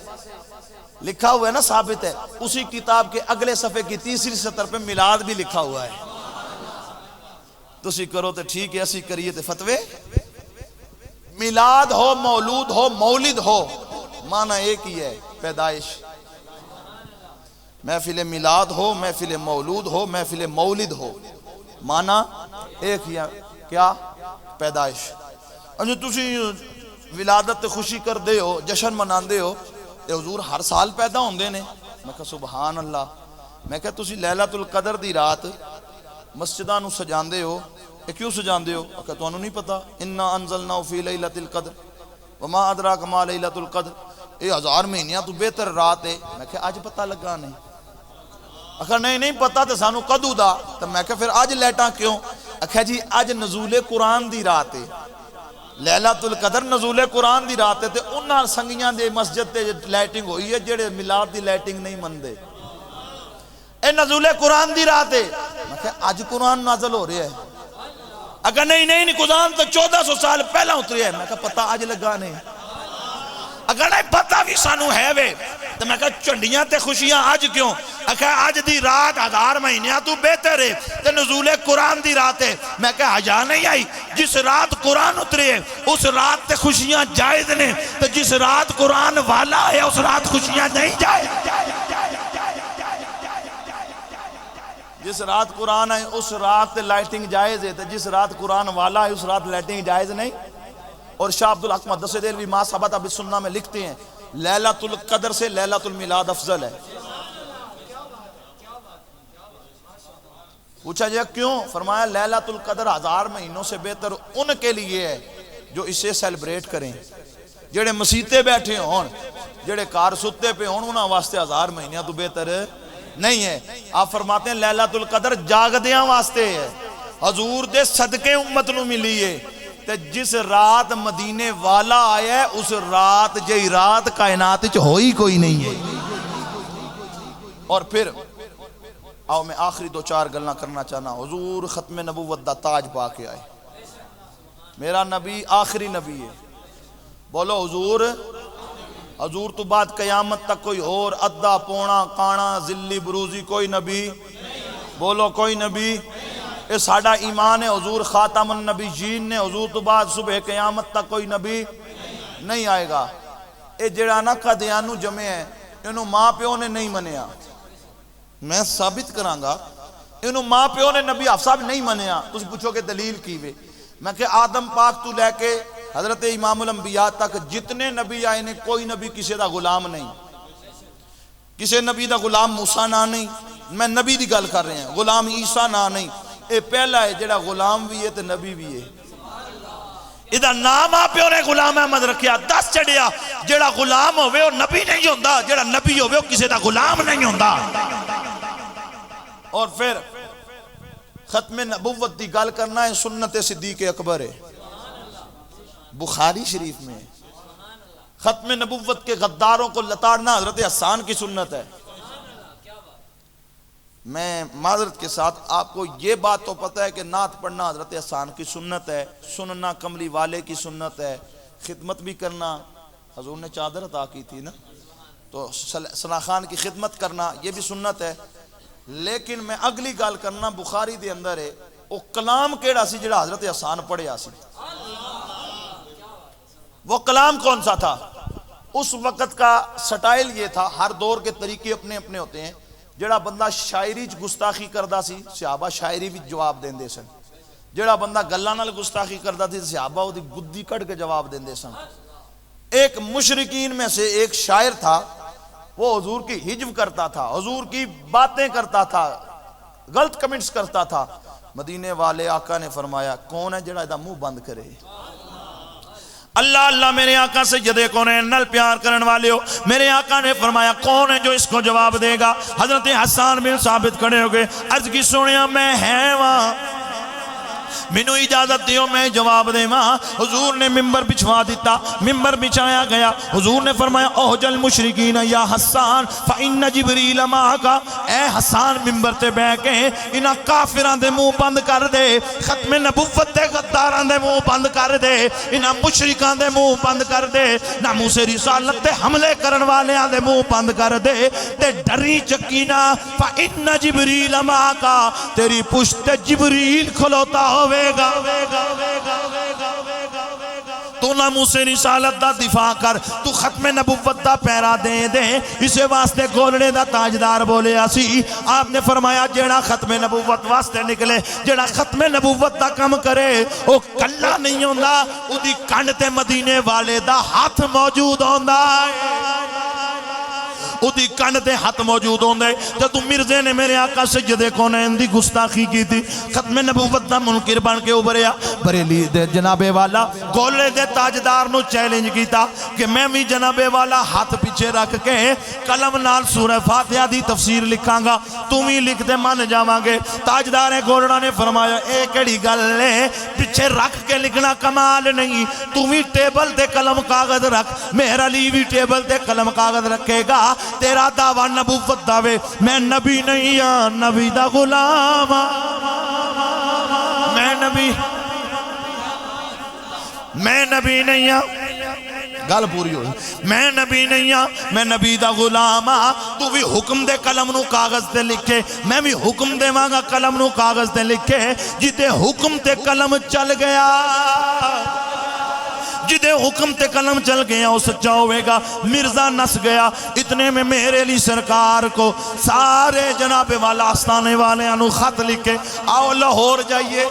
لکھا ہوا ہے نا ثابت ہے اسی کتاب کے اگلے صفحے کی 3 سطر پہ میلاد بھی لکھا ہوا ہے تو اسی کرو تو ٹھیک ہے اسی کریے تو فتوے میلاد ہو مولود ہو مولد ہو معنی ایک ہی ہے پیدائش محفل میلاد ہو محفل مولود ہو محفل مولد ہو معنی ایک ہی ہے کیا پیدائش جو تسی ولادت خوشی کر دے ہو جشن منان دے ہو اے حضور ہر سال پیدا ہوں دے نے میں کہا سبحان اللہ میں کہا تسی لیلۃ القدر دی رات مسجدہ نو سجان دے ہو یہ کیوں سجان دے ہو کہ تو انہوں نہیں پتا اِنَّا أَنزَلْنَاهُ فِي لَيْلَةِ الْقَدْرِ وَمَا أَدْرَاكَ مَا لَيْلَةُ الْقَدْرِ یہ 1000 مہینیاں تو بہتر رات ہے میں کہا آج پتہ لگا نہیں اکھا نہیں پتا تو سانو قدو دا تو میں کہا پھر آج لیٹاں کیوں اکھا جی آج نزول قرآن دی رات ہے لیلۃ القدر نزول قرآن دی رات ہے تے انہاں سنگیاں دے مسجد تے لائٹنگ ہوئی ہے جڑے میلاد دی لائٹنگ نہیں مندے اے نزول قرآن دی رات ہے میں کہا آج قرآن نازل ہو رہا ہے اگر نہیں قرآن تو 1400 سال پہلا اتری ہے میں کہا پتہ آج لگا نہیں اگر نہیں پتہ بھی سانو ہے وے تو میں کہا چنڈیاں تے خوشیاں آج کیوں اکھا آج دی رات 1000 مہینیاں تو بہتر ہے تے نزول قرآن دی رات ہے میں کہا حجا نہیں آئی جس رات قرآن اتری ہے اس رات تے خوشیاں جائز نے تو جس رات قرآن والا ہے اس رات خوشیاں نہیں جائز جس رات قرآن ہے اس رات لائٹنگ جائز ہے جس رات قرآن والا ہے اس رات لائٹنگ جائز نہیں اور شاہ عبدالحق مقدس دہلوی ما ثبت بالسنہ میں لکھتے ہیں لیلۃ القدر سے لیلۃ المیلاد افضل ہے پوچھا جائے کیوں فرمایا لیلۃ القدر 1000 مہینوں سے بہتر ان کے لیے ہے جو اسے سیلیبریٹ کریں جڑے مسیتے بیٹھے ہون جڑے کار ستے پہ ہون انہاں واسطے 1000 مہینیاں تو بہتر نہیں ہے آپ فرماتے ہیں لیلۃ القدر جاگدیاں واسطے ہے حضور دے صدقے امت نو ملی ہے تے جس رات مدینے والا آیا ہے اس رات جئی رات کائنات وچ ہوئی کوئی نہیں ہے اور پھر آؤ میں آخری 2-4 گلاں کرنا چاہنا حضور ختم نبوت دا تاج پا کے آئے میرا نبی آخری نبی ہے بولو حضور تو بعد قیامت تک کوئی اور ادھا پونا کانا ذلی بروزی کوئی نبی بولو کوئی نبی یہ ساڑھا ایمان ہے حضور خاتم النبیین نے حضور تو بعد صبح قیامت تک کوئی نبی نہیں آئے گا اے جڑا نا قدیانو جمع ہے انہوں ماں پیوں نے نہیں منیا میں ثابت کرانگا انہوں ماں پیوں نے نبی افصاب نہیں منیا تُس پوچھو کہ دلیل کی وے میں کہ آدم پاک تو لے کے حضرت امام الانبیاء تک جتنے نبی آئے نے کوئی نبی کسی دا غلام نہیں کسی نبی دا غلام موسیٰ نہ نہیں میں نبی دی گل کر رہے ہیں غلام عیسیٰ نہ نہیں اے پہلا ہے جڑا غلام بھی ہے تے نبی بھی ہے ادھا نام آپ نے غلام احمد رکھیا 10 چڑھیا جڑا غلام ہوئے وہ نبی نہیں ہوندہ جڑا نبی ہوئے وہ کسی دا غلام نہیں ہوندہ اور پھر ختم نبوت دی گل کرنا ہے سنت صدیق اکبر ہے بخاری شریف میں ختم نبوت کے غداروں کو لتاڑنا حضرت حسان کی سنت ہے میں معذرت کے ساتھ آپ کو یہ بات تو پتہ ہے کہ نعت پڑھنا حضرت حسان کی سنت ہے، سننا کملی والے کی سنت ہے، خدمت بھی کرنا، حضور نے چادر عطا کی تھی نا، تو ثنا خان کی خدمت کرنا یہ بھی سنت ہے. لیکن میں اگلی گل کرنا بخاری دے اندر ہے وہ کلام کیڑا سی جڑا حضرت حسان پڑھیا سی. وہ کلام کون سا تھا؟ اس وقت کا سٹائل یہ تھا، ہر دور کے طریقے اپنے اپنے ہوتے ہیں. جڑا بندہ شاعری گستاخی کردا سی صحابہ شاعری بھی جواب دیندے سن، جڑا بندہ گلاں نال گستاخی کردا سی صحابہ اودی گدی کڈ کے جواب دیندے سن. ایک مشرکین میں سے ایک شاعر تھا، وہ حضور کی ہجو کرتا تھا، حضور کی باتیں کرتا تھا، غلط کمنٹس کرتا تھا. مدینے والے آقا نے فرمایا کون ہے جڑا دا منہ بند کرے؟ اللہ اللہ میرے آقا سید کونین نال پیار کرن والے ہو، میرے آقا نے فرمایا کون ہے جو اس کو جواب دے گا؟ حضرت حسان بن ثابت کھڑے ہو گئے، عرض کی سنیا میں ہے وہاں، مینوں اجازت دیو میں جواب دے ماں. حضور نے ممبر بچھوا دیتا، ممبر بچھایا گیا. حضور نے فرمایا اوجل مشرکین یا حسان فإن جبریل معک، اے حسان ممبر تے بہ کے انہاں کافران دے منہ بند کر دے، ختم نبوت دے غداران دے منہ بند کر دے، انہاں مشرکان دے منہ بند کر دے، ناموس رسالت تے حملے کرن والیاں دے منہ بند کر دے، تے ڈری چکینا فإن جبریل معک، تیری پشت جبریل کھلوتا ہوئے گا. تو ناموس رسالت دا دفاع کر، تو ختم نبوت دا پیرا دے دے. اسے واسطے گولڑے دا تاجدار بولے آسی. آپ نے فرمایا جیڑا ختم نبوت واسطے نکلے، جیڑا ختم نبوت دا کم کرے وہ کلا نہیں ہوندا، او دی کنڈ تے مدینے والے دا ہاتھ موجود ہوندا ہے، او دی کنڈ تے ہاتھ موجود ہوندے. جدوں مرزے نے میرے آقا سید کونین دی گستاخی کی تھی، ختم نبوت دا منکر بن کے ابھریا، بریلی دے جناب والا گولے دے تاجدار نو چیلنج کیتا کہ میں بھی جناب والا ہاتھ پیچھے رکھ کے قلم نال سورہ فاتحہ دی تفسیر لکھاں گا، تم ہی لکھ دے مان جاواں گے. تاجدار گولڑا نے فرمایا اے کیڑی گل ہے، پیچھے رکھ کے لکھنا کمال نہیں، تم ہی ٹیبل تے قلم کاغذ رکھ، میرا علی بھی ٹیبل تے قلم کاغذ رکھے گا. تیرا دعویٰ نبوت دعوے، میں نبی نہیں ہاں، نبی دا غلام، میں نبی نہیں ہاں، گل پوری ہوئی، میں نبی نہیں ہاں، میں نبی دا غلام ہاں. تو بھی حکم دے قلم نو کاغذ تے لکھے، میں بھی حکم دے مانگا قلم نو کاغذ تے لکھے. جتے حکم تے قلم چل گیا، جدے حکم تے قلم چل گیا وہ سچا ہوئے گا. مرزا نس گیا. اتنے میں میرے علی سرکار کو سارے جناب والا آستانے والے انو خط لکھے، آؤ لاہور جائیے.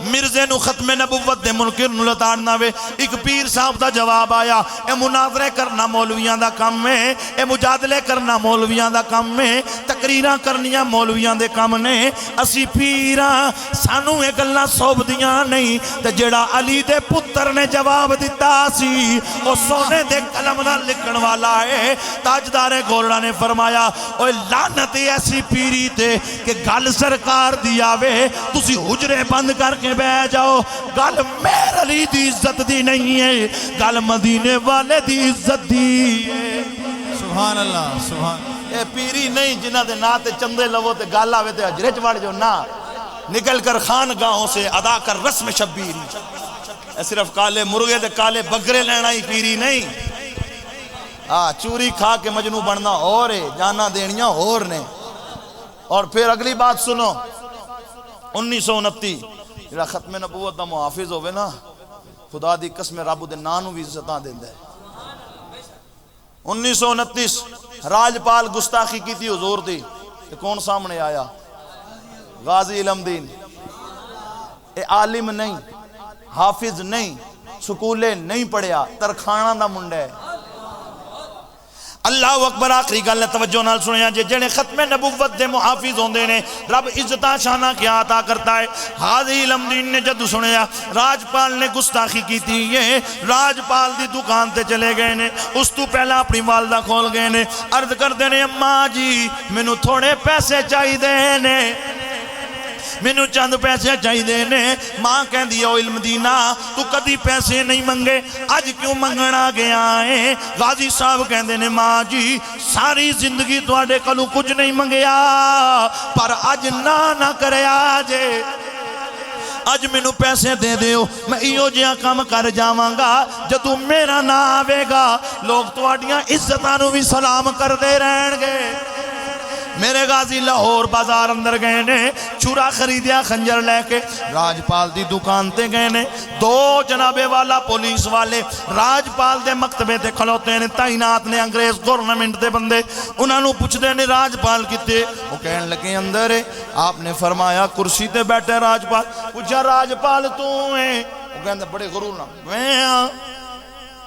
مرزے نو ختم نبوت دے منکر نو لتاڑنا وے. ایک پیر صاحب دا جواب آیا، اے مناظرے کرنا مولویاں دا کم ہے، اے مجادلے کرنا مولویاں دا کم ہے، تقریراں کرنیاں مولویاں دے کم نے. اسی پیراں سانو اے گلاں سوب دیاں نہیں. تے جڑا علی دے پتر نے جواب دیتا سی او سونے دے قلم نال لکھن والا ہے. تاجدار گولڑا نے فرمایا اوے لعنت ایسی پیری تے کہ گل سرکار دیا وے تسی حجرے بند کر کے بہ جاؤ. گل میرے علی دی عزت دی نہیں ہے، گل مدینے والے دی عزت دی ہے. سبحان اللہ، سبحان. اے پیری نہیں جنہ دے نا تے چندے لو تے گل آوے تے حجرے چ وڑ جو نا. نکل کر خانگاہوں سے ادا کر رسم شبیر. اے صرف کالے مرغے تے کالے بکرے لینا ہی پیری نہیں. چوری کھا کے مجنو بننا اور ہے، جانا دینیاں اور نے. اور پھر اگلی بات سنو، 1929 جڑا ختم نبوت دا محافظ ہوئے نا، خدا دی قسم رب دے نانو بھی عزتاں دیندا ہے. 1929 راجپال گستاخی کی تھی حضور دی، کہ کون سامنے آیا؟ غازی علم دین. اے عالم نہیں، حافظ نہیں، سکولے نہیں پڑھیا، ترخانہ دا منڈا ہے. اللہ اکبر. آخری گل نے توجہ نال سنیا جے جنے ختم نبوت دے محافظ ہوندے نے رب عزتاں شاناں کیا عطا کرتا ہے. غازی علم دین نے جدو سنیا راجپال نے گستاخی کی تھی، یہ راجپال دی دکان تے چلے گئے نے. اس تو پہلا اپنی والدہ کھول گئے نے. عرض کر دینے اماں جی مینوں تھوڑے پیسے چاہی دے نے. مینوں چند پیسے چاہیے نے. ماں کہندی او علم دینا تو کدی پیسے نہیں منگے اج کیوں منگنا گیا ہے؟ غازی صاحب کہندے نے ماں جی ساری زندگی تواڈے کولوں کچھ نہیں منگیا پر اج نہ کریا جے. اج مینوں پیسے دے دیو میں ایو جہاں کام کر جاواں گا جدوں میرا نا آوے گا لوگ تواڈیاں عزتاں نوں وی سلام کردے رہن گے. میرے غازی لاہور بازار اندر گئے نے چھرا خریدیا خنجر لے کے راجپال دی دکان تے گئے نے. دو جنابے والا پولیس والے راجپال دے مکتبے تے کھلوتے نے تعینات نے انگریز گورنمنٹ دے بندے. انہاں نوں پوچھدے نے راجپال کتے؟ وہ کہن لگے اندر ہے. آپ نے فرمایا کرسی تے بیٹھے راجپال. پوچھا راجپال تو ہے؟ وہ کہندے بڑے غرور نہ میں ہاں.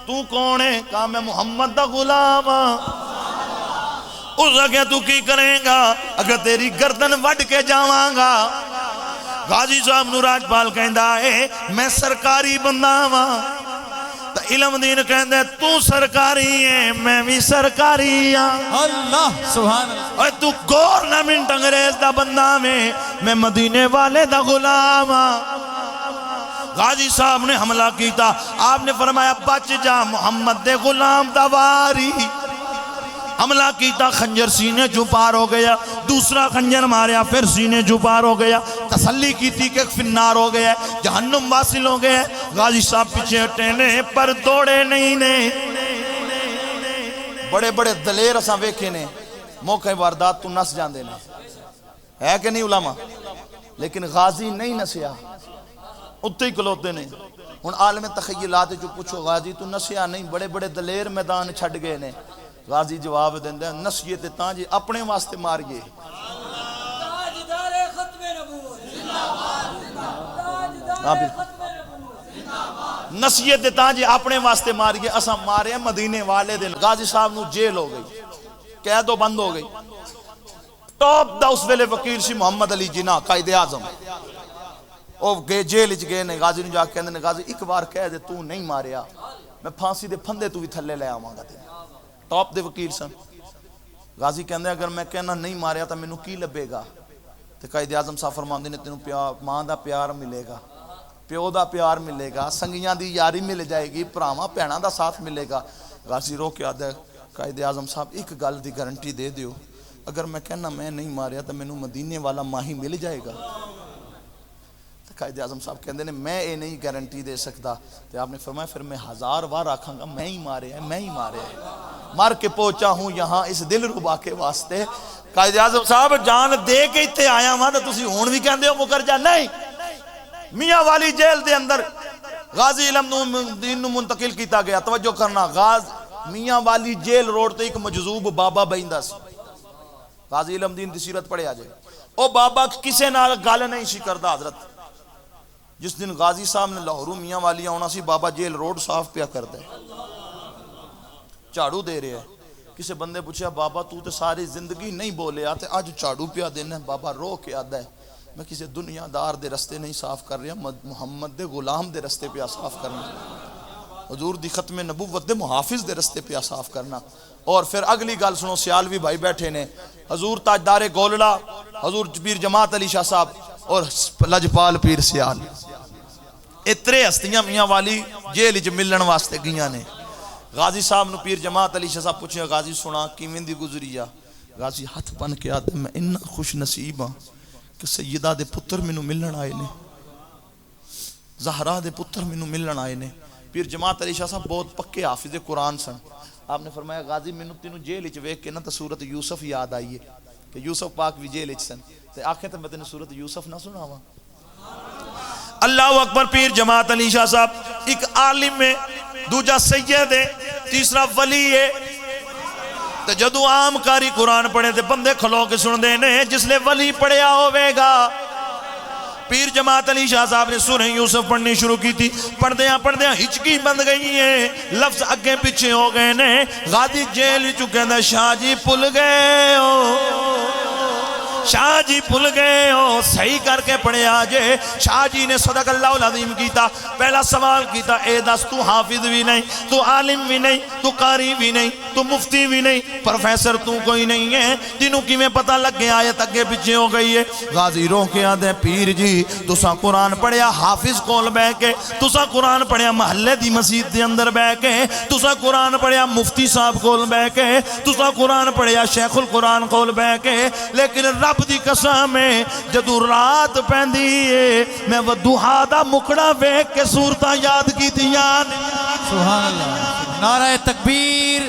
تو کون ہے؟ کہا میں محمد دا غلام ہاں. اس آگے تو کی کریں گا؟ اگر تیری گردن وڈ کے جاواں گا. غازی صاحب نو راجپال کہندا ہے میں سرکاری بندہ ہاں. تا علم دین کہندا تو سرکاری ہے میں بھی سرکاری ہاں. اللہ سبحان اللہ. اور تو گورنمنٹ انگریز دا بندہ میں مدینے والے دا غلام ہاں. غازی صاحب نے حملہ کیتا. آپ نے فرمایا بچ جا محمد دے غلام دا واری. حملہ کیتا خنجر سینے جو پار ہو گیا. دوسرا خنجر ماریا پھر سینے جو پار ہو گیا. تسلی کی تھی کہ فنار ہو گیا جہنم واصل ہو گیا. غازی صاحب پیچھے ہٹے نے پر دوڑے نہیں نے. بڑے بڑے دلیر اساں ویکھے نے موقع واردات تو نس جاندے نے ہے کہ نہیں علماء؟ لیکن غازی نہیں نسیا اتنے ہی کلوتے نے. ہن عالم تخیلات جو پوچھو غازی تو نسیا نہیں بڑے بڑے دلیر میدان چھڈ گئے نے. غازی جواب دیندے نسیے تے تاں جی اپنے واسطے ماریے. تاجدار ختم نبوت زندہ باد. تاجدار ختم نبوت نسیے تے تاں جی اپنے واسطے ماریے. اساں مارے مدینے والے دن. غازی صاحب نو جیل ہو گئی قید و بند ہو گئی. ٹاپ دا اس ویلے وکیل سی محمد علی جناح قائد اعظم. او گئے جیل وچ گئے نے. غازی نو جا کے کہندے نے غازی ایک بار کہہ دے تو نہیں ماریا میں پھانسی دے پھندے تو بھی تھلے لے آواں گا. ٹاپ دے وکیل سن. غازی کہندے اگر میں کہنا نہیں ماریا تو مینوں کی لبے گا؟ تے قائد اعظم صاحب فرماندے نے تینوں پیار ماں دا پیار ملے گا پیو دا پیار ملے گا سنگیاں دی یاری مل جائے گی بھراواں بھیناں دا ساتھ ملے گا. غازی رو کے آدھا قائد اعظم صاحب ایک گل دی گارنٹی دے دیو اگر میں کہنا میں نہیں ماریا تو مینوں مدینے والا ماہی مل جائے گا. قائد اعظم صاحب کہندے نے میں اے نہیں گارنٹی دے سکتا. تے آپ نے فرمایا پھر میں 1000 بار آکھاں گا میں ہی ماریا ہے میں ہی ماریا ہے. مار کے پہنچا ہوں یہاں اس دل ربا کے واسطے. قائد اعظم صاحب جان دے کے اتنے آیا ہوں تو تسی ہون بھی کہندے ہو مکر جا. نہیں میاں والی جیل دے اندر غازی علم دین نو منتقل کیتا گیا. توجہ کرنا میاں والی جیل روڈ تے ایک مجذوب بابا بیندا سی. غازی علم دین دی سیرت پڑھے آ جائے. او بابا کسے نال گل نہیں سی کردا حضرت. جس دن غازی صاحب نے لاہوروں میاں والی آنا سی بابا جیل روڈ صاف پیا کردا ہے جھاڑو دے رہے ہیں. کسی بندے پوچھا بابا تو تے ساری زندگی نہیں بولے آتے آج جھاڑو پیا دینا. بابا رو کے آدھا ہے میں کسی دنیا دار دے رستے نہیں صاف کر رہا محمد دے غلام دے رستے پیا صاف کرنا. حضور دی ختم نبوت دے محافظ دے رستے پیا صاف کرنا. اور پھر اگلی گل سنو. سیالوی بھائی بیٹھے نے حضور تاجدار گولڑا حضور پیر جماعت علی شاہ صاحب اور لجپال پیر سیال اترے ہستیاں میاں والی جیل وچ ملن واسطے گئیاں نے. غازی صاحب نو پیر جماعت علی شاہ صاحب پوچھے غازی سنا کیویں دی گزری آ؟ غازی ہاتھ بن کے آتے میں اتنا خوش نصیب ہاں کہ سیدہ دے پتر مینوں ملن آئے نے زہرا دے پتر مینوں ملن آئے نے. پیر جماعت علی شاہ صاحب بہت پکے حافظ قرآن سن. آپ نے فرمایا غازی مینوں تینوں جیل وچ ویکھ کے نہ تے سورت یوسف یاد آئی ہے کہ یوسف پاک بھی جیل وچ سن تے آکھے تے میں تینوں سورت یوسف نہ سناواں. اللہ اکبر. پیر جماعت علی شاہ صاحب ایک عالم ہے دوجا سید ہے تیسرا ولی ہے. تے جدو عام کاری قرآن پڑھے تے بندے کھلو کے سن دے نے جس لے ولی پڑھیا ہوئے گا. پیر جماعت علی شاہ صاحب نے سورہ یوسف پڑھنی شروع کی تھی. پڑھدیاں ہچکی بند گئی ہیں لفظ اگے پیچھے ہو گئے نے. غازی جیل چکے دا شاہ جی پل گئے ہو شاہ جی بھول گئے ہو صحیح کر کے پڑھے آجے شاہ جی نے صدق اللہ العظیم کیتا پہلا سوال کیتا اے دس تو حافظ بھی نہیں تو عالم بھی نہیں تو قاری بھی نہیں تو مفتی بھی نہیں پروفیسر تو کوئی نہیں ہے جنہوں کی میں پتہ لگ گیا آیت اگے پیچھے ہو گئی ہے غازی رو کے آدھے پیر جی تسا قرآن پڑھیا حافظ کول بہ کے تسا قرآن پڑھیا محلے دی مسجد دے اندر بہ کے تسا قرآن پڑھیا مفتی صاحب کول بہ کے تسا قرآن پڑھیا شیخ القرآن کول بہ کے لیکن رب دی قسم ہے جدو رات پہندی ہے میں ودوہا دا مکڑا بیک کے صورتاں یاد کی دیان سبحان اللہ نعرہ تکبیر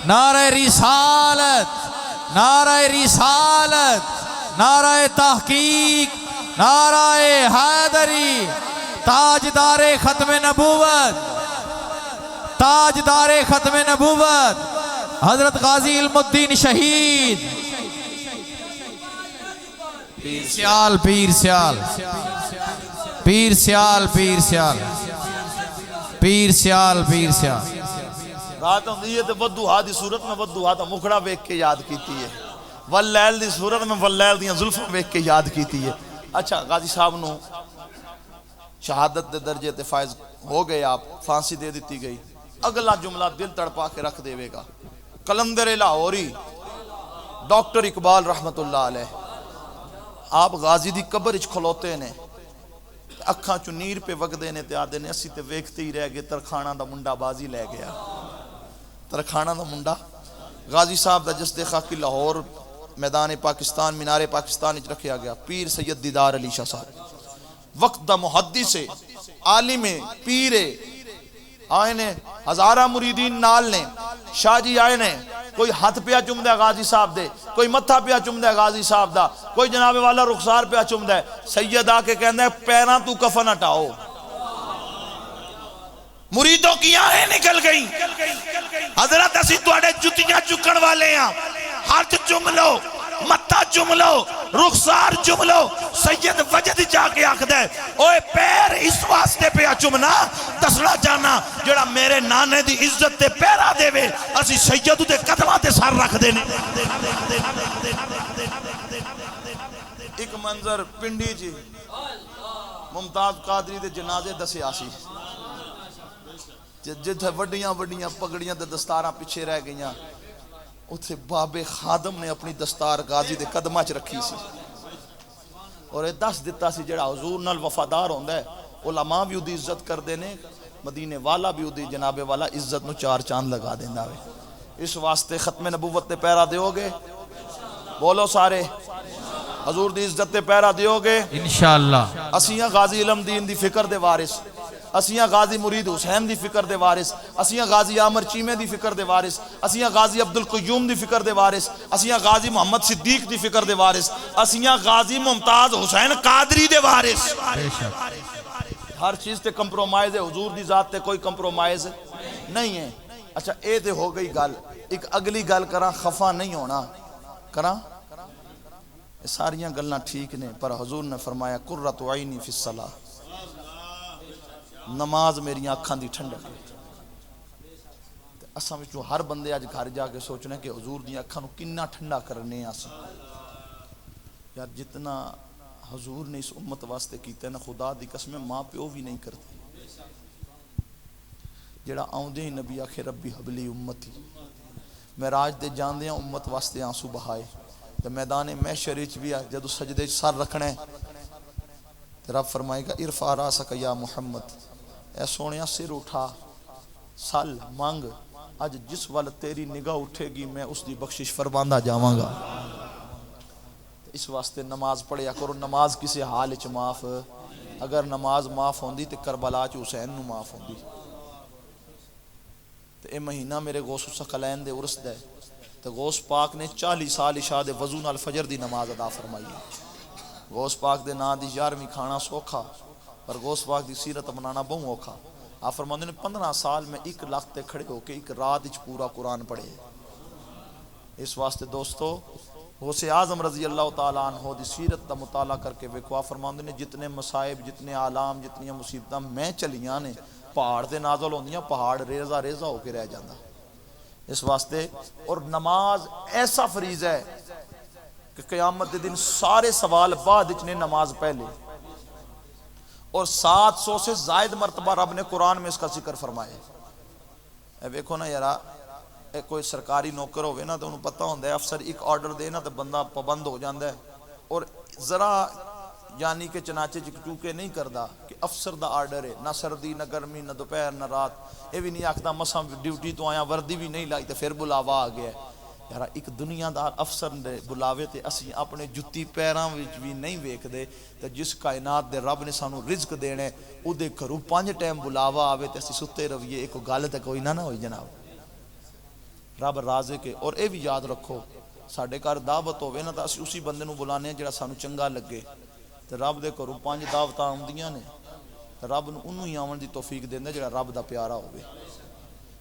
نعرہ رسالت نعرہ رسالت نعرہ تحقیق نعرہ حیدری تاجدار ختم نبوت تاجدار ختم نبوت حضرت غازی علم الدین شہید پیر سیال پیر سیال پیر سیال پیر سیال پیر سیال پیر سیال رات ہوندی ہے تو ودوہا دی صورت میں ودوہا دا مکھڑا بیک کے یاد کیتی ہے واللیل دی صورت میں واللیل دیاں زلفوں بیک کے یاد کیتی ہے اچھا غازی صاحب نو شہادت دے درجے تے فائز ہو گئے آپ پھانسی دے دیتی گئی اگلا جملہ دل تڑپا کے رکھ دے گا قلندر لاہوری ڈاکٹر اقبال رحمت اللہ علیہ آپ غازی دی قبر اچ کھلوتے نے اکھاں چو نیر پہ وگدے نے تے آدھے نے اسی تے ویکھتے ہی رہ گئے ترخانہ دا منڈا بازی لے گیا ترخانہ دا منڈا غازی صاحب دا جسد خاکی لاہور میدان پاکستان مینار پاکستان اچ رکھیا گیا پیر سید دیدار علی شاہ صاحب وقت دا محدث عالم پیر آئے نے ہزارہ مریدین نال نے شاہ جی آئے نے کوئی ہاتھ پیا چم دے غازی صاحب دے کوئی متھا پیا چم دے غازی صاحب دا کوئی جناب والا رخسار پیا چم دے سید آ کے کہندے پیراں تو کفن ہٹاؤ مریدوں کی آہیں نکل گئی حضرت اسی تواڈے جتیاں چکن والے ہیں ہاتھ چم لو متھا چم لو رخسار چم لو سید وجد جا کے آکھ دے اوے پیر اس واسطے پہ چمنا دسنا جانا جڑا میرے نانے دی عزت تے پیرا دے وے اسی سید دے قدمہ تے سر رکھ دینے ایک منظر پنڈی جی ممتاز قادری دے جنازے دسے آسی جتھے وڈیاں وڈیاں پگڑیاں دے دستاراں پیچھے رہ گئیاں اتھے باب خادم نے اپنی دستار غازی دے قدمہ چ رکھی سی اور یہ دس دیتا سی جڑا حضور نال وفادار ہوندہ ہے علماء بھی ادھی عزت کر دینے مدینے والا بھی ادھی جناب والا عزت نو چار چاند لگا دیندہ ہے اس واسطے ختم نبوت تے پیرا دیو گے بولو سارے حضور دی عزت تے پیرا دیو گے انشاءاللہ اسیاں غازی علم دین دی فکر دے وارث اسیاں غازی مرید حسین دی فکر دے وارث اسیاں غازی عامر چیمے دی فکر دے وارث اسیاں غازی عبدالقیوم دی فکر دے وارث اسیاں غازی محمد صدیق دی فکر دے وارث اسیاں غازی ممتاز حسین قادری دے وارث ہر چیز تے کمپرومائز ہے حضور دی ذات تے کوئی کمپرومائز نہیں ہے اچھا اے تے ہو گئی گل ایک اگلی گل کراں خفا نہیں ہونا کراں ساریاں گلنا ٹھیک نے پر حضور نے فرمایا قرۃ عینی فی الصلاۃ نماز میری آنکھاں دی ٹھنڈک اساں وچوں ہر بندے اج گھر جا کے سوچنے کہ حضور دی آنکھاں نو کنا ٹھنڈا کرنے اساں یار جتنا حضور نے اس امت واسطے کیتے نا خدا دی قسم ماں پیو بھی نہیں کرتے جڑا آوندے ہی نبی آکھے ربی حبلی امتی معراج دے جاندے ہیں امت واسطے آنسو بہائے تے میدان محشر وچ بھی جدوں سجدے سر رکھنا ہے تے رب فرمائے گا ارفع راسک یا محمد اے سونیا سر اٹھا سل مانگ اج جس وال تیری نگاہ اٹھے گی میں اس دی بخشش فرماندا جاواں گا اس واسطے نماز پڑھیا کرو نماز کسی حال وچ معاف اگر نماز معاف ہوندی تے کربلا چ حسین نو معاف ہوندی تے اے مہینہ میرے غوث الثقلین دے عرس دا تے غوث پاک نے 40 سال عشاء دے وضو نال فجر دی نماز ادا فرمائی غوث پاک دے نا دی 11ویں کھانا سوکھا پر غوث پاک دی سیرت بنانا بہت اوکھا آپ فرماندے نے 15 سال میں ایک لاکھ تے کھڑے ہو کے ایک رات وچ پورا قرآن پڑھے اس واسطے دوستو غوث اعظم رضی اللہ تعالیٰ عنہ دی سیرت دا مطالعہ کر کے ویکھو آپ فرماندے نے جتنے مصائب جتنے عالام جتنی مصیبتاں میں چلیاں نے پہاڑ دے نازل ہوندیاں پہاڑ ریزہ ریزہ ہو کے رہ جاندہ اس واسطے اور نماز ایسا فریض ہے کہ کہ قیامت دن سارے سوال بعد نے نماز پہلے، اور 700 سے زائد مرتبہ رب نے قرآن میں اس کا ذکر فرمایا۔ اے دیکھو نا یارا، کوئی سرکاری نوکر ہوئے نا تو انہوں پتہ ہوندہ ہے افسر ایک آرڈر دے نا تو بندہ پابند ہو جاندہ ہے، اور ذرا یعنی کہ چنانچہ چونکہ نہیں کردا کہ افسر دا آرڈر ہے، نہ سردی نہ گرمی نہ دوپہر نہ رات، یہ بھی نہیں آکھدا مساں ڈیوٹی تو آیا وردی بھی نہیں لائی تو پھر بلاوا آ گیا ہے۔ یارا ایک دنیا دار افسر دے بلاوے تے اسی اپنے جتی پیراں وچ بھی نہیں ویکھ دے، تے جس کائنات دے رب نے سانو رزق دینے او دے گھروں 5 ٹائم بلاوا آوے تے اسی ستے رویے، ایک گل تے کوئی نہ ہوئی جناب۔ رب رازق ہے۔ اور اے بھی یاد رکھو ساڈے گھر دعوت ہوے نا تو اسی اسی بندے نو بلانے ہیں جڑا سانو چنگا لگے، تے رب دے گھروں 5 دعوتاں آندیاں نے، رب نو انہوں ہی آون دی توفیق دیندا جڑا رب دا پیارا ہوے۔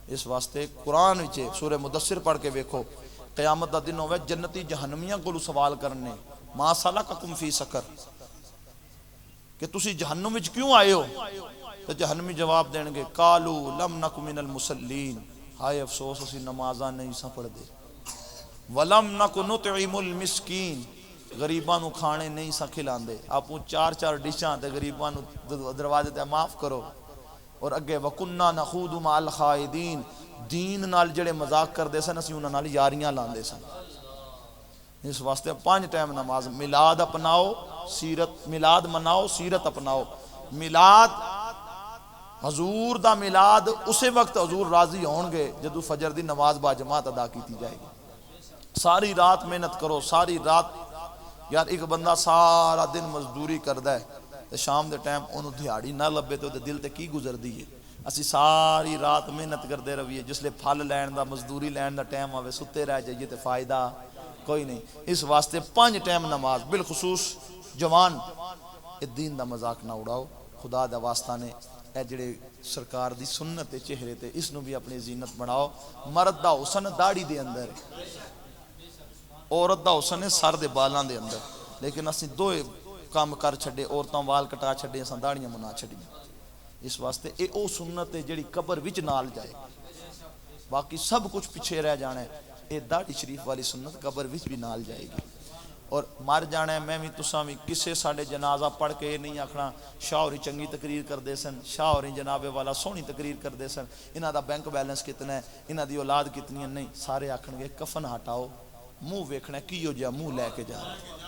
اس واسطے قرآن وچ سورہ مدثر پڑھ کے ویکھو، قیامت دا دن ہوے جنتی جہنمیاں کولو سوال کرنے، ما سلککم فی سقر، کہ تسی جہنم وچ کیوں آئے ہو؟ تو جہنمی جواب دین گے قالو لم نک من المصلین، ہائے افسوس اسی نمازاں نہیں سا پڑھ دے، ولم نک نطعم المسکین، غریباں نو کھانے نہیں سا کھلاندے، آپ 4 ڈشاں تے غریباں نو دروازے تے معاف کرو، اور اگے وَكُنَّا نَخُوضُ مَعَ الْخَائِضِينَ، دین نال جڑے مذاق کردے سن اسی انہاں نال یاریاں لاندے سن۔ اس واسطے 5 ٹائم نماز، میلاد اپناؤ، سیرت میلاد مناؤ، سیرت اپناؤ۔ میلاد حضور دا میلاد اسے وقت حضور راضی ہون گے جدو فجر دی نماز با جماعت ادا کیتی جائے گی۔ ساری رات محنت کرو، ساری رات، یار ایک بندہ سارا دن مزدوری کردا ہے تے شام دے ٹائم انہوں دیہاڑی نہ لبے تو دل تے کی گزر دی ہے؟ اسی ساری رات محنت کردے رویے، جس لے پھل لین دا مزدوری لین دا ٹائم آوے ستے رہ جائیے تے فائدہ کوئی نہیں۔ اس واسطے 5 ٹائم نماز، بالخصوص جوان، اے دین دا مذاق نہ اڑاؤ، خدا دا واسطہ نے اے جڑے سرکار دی سنت چہرے تے اس نو بھی اپنی زینت بناؤ۔ مرد دا حسن داڑھی دے اندر ہے، عورت دا حسن سر دے بالاں دے اندر، لیکن اسی دو کام کر چھڑے، عورتاں وال کٹا چھڑے، اساں داڑیاں منا چھڑیاں۔ اس واسطے اے او سنت ہے جڑی قبر وچ نال جائے، باقی سب کچھ پیچھے رہ جانا ہے، اے داڑھی شریف والی سنت قبر وچ بھی نال جائے گی۔ اور مر جانا ہے، میں بھی تساں بھی، کسے ساڈے جنازہ پڑھ کے نہیں آکھنا شاہ ہوری چنگی تقریر کردے سن، شاہ ہوری جناب والا سونی تقریر کردے سن، انہاں دا بینک بیلنس کتنا ہے، انہاں دی اولاد کتنی ہے، نہیں، سارے آکھن گے کفن ہٹاؤ، منہ ویکھنا ہے کیو جا منہ لے کے جا رہا ہے۔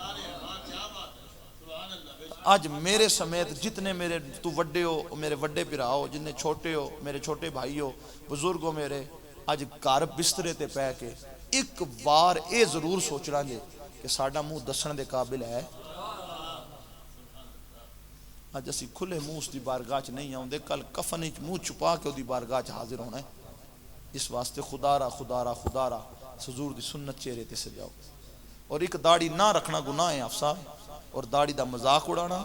آج میرے سمیت جتنے میرے تو وڈے ہو، میرے وڈے پھرا ہو، جتنے چھوٹے ہو، میرے چھوٹے بھائی ہو، بزرگ ہو میرے، آج گھر بسترے تے پہ کے ایک بار اے ضرور سوچنا گے کہ ساڈا منہ دسن دے قابل ہے؟ آج اسی کھلے منہ اس دی بارگاہ چ نہیں آؤندے، کل کفن وچ منہ چھپا کے دی بارگاہ چ حاضر ہونا ہے۔ اس واسطے خدا را خدا را خدا را حضور دی سنت چہرے تے سجاؤ۔ اور ایک داڑھی نہ رکھنا گناہ ہے افسا، اور داڑھی دا مذاق اڑانا،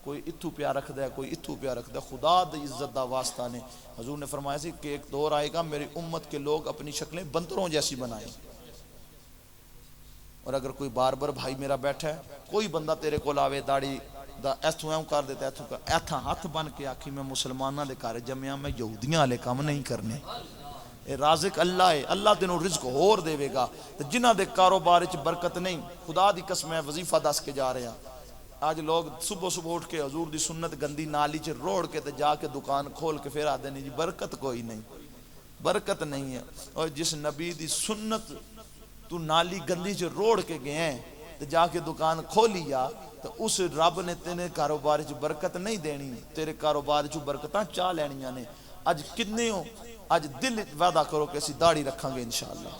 کوئی اتھو پیا رکھ دے، کوئی اتھو پیا رکھ دے، خدا دی عزت دا واسطہ نے حضور نے فرمایا سی کہ ایک دور آئے گا میری امت کے لوگ اپنی شکلیں بندروں جیسی بنائیں، اور اگر کوئی باربر بھائی میرا بیٹھا ہے، کوئی بندہ تیرے کو لاوے داڑھی دا ایتھوں ایوں کر دیتا ایتھوں کر، ایتھاں ہاتھ بن کے آکھی میں مسلمانہ دے کار جمعہ میں یہودیاں والے کام نہیں کرنے۔ اے رازق اللہ ہے، اللہ تینوں رزق ہور دے گا، جنہ دے کاروبار وچ برکت نہیں، خدا دی قسم ہے وظیفہ دس کے جا رہے ہیں۔ آج لوگ صبح صبح اٹھ کے حضور دی سنت گندی نالی چ روڑ کے تے جا کے دکان کھول کے پھر آدھے نہیں جی برکت کوئی نہیں، برکت نہیں ہے۔ اور جس نبی دی سنت تو نالی گندی چ روڑ کے گئے ہیں تے جا کے دکان کھولی یا، تو اس رب نے تیرے کاروبار چ برکت نہیں دینی، تیرے کاروبار چ برکتاں چاہ لینیاں نے۔ اج کتنے ہو، اج دل وعدہ کرو کہ اسی داڑھی رکھاں گے انشاءاللہ۔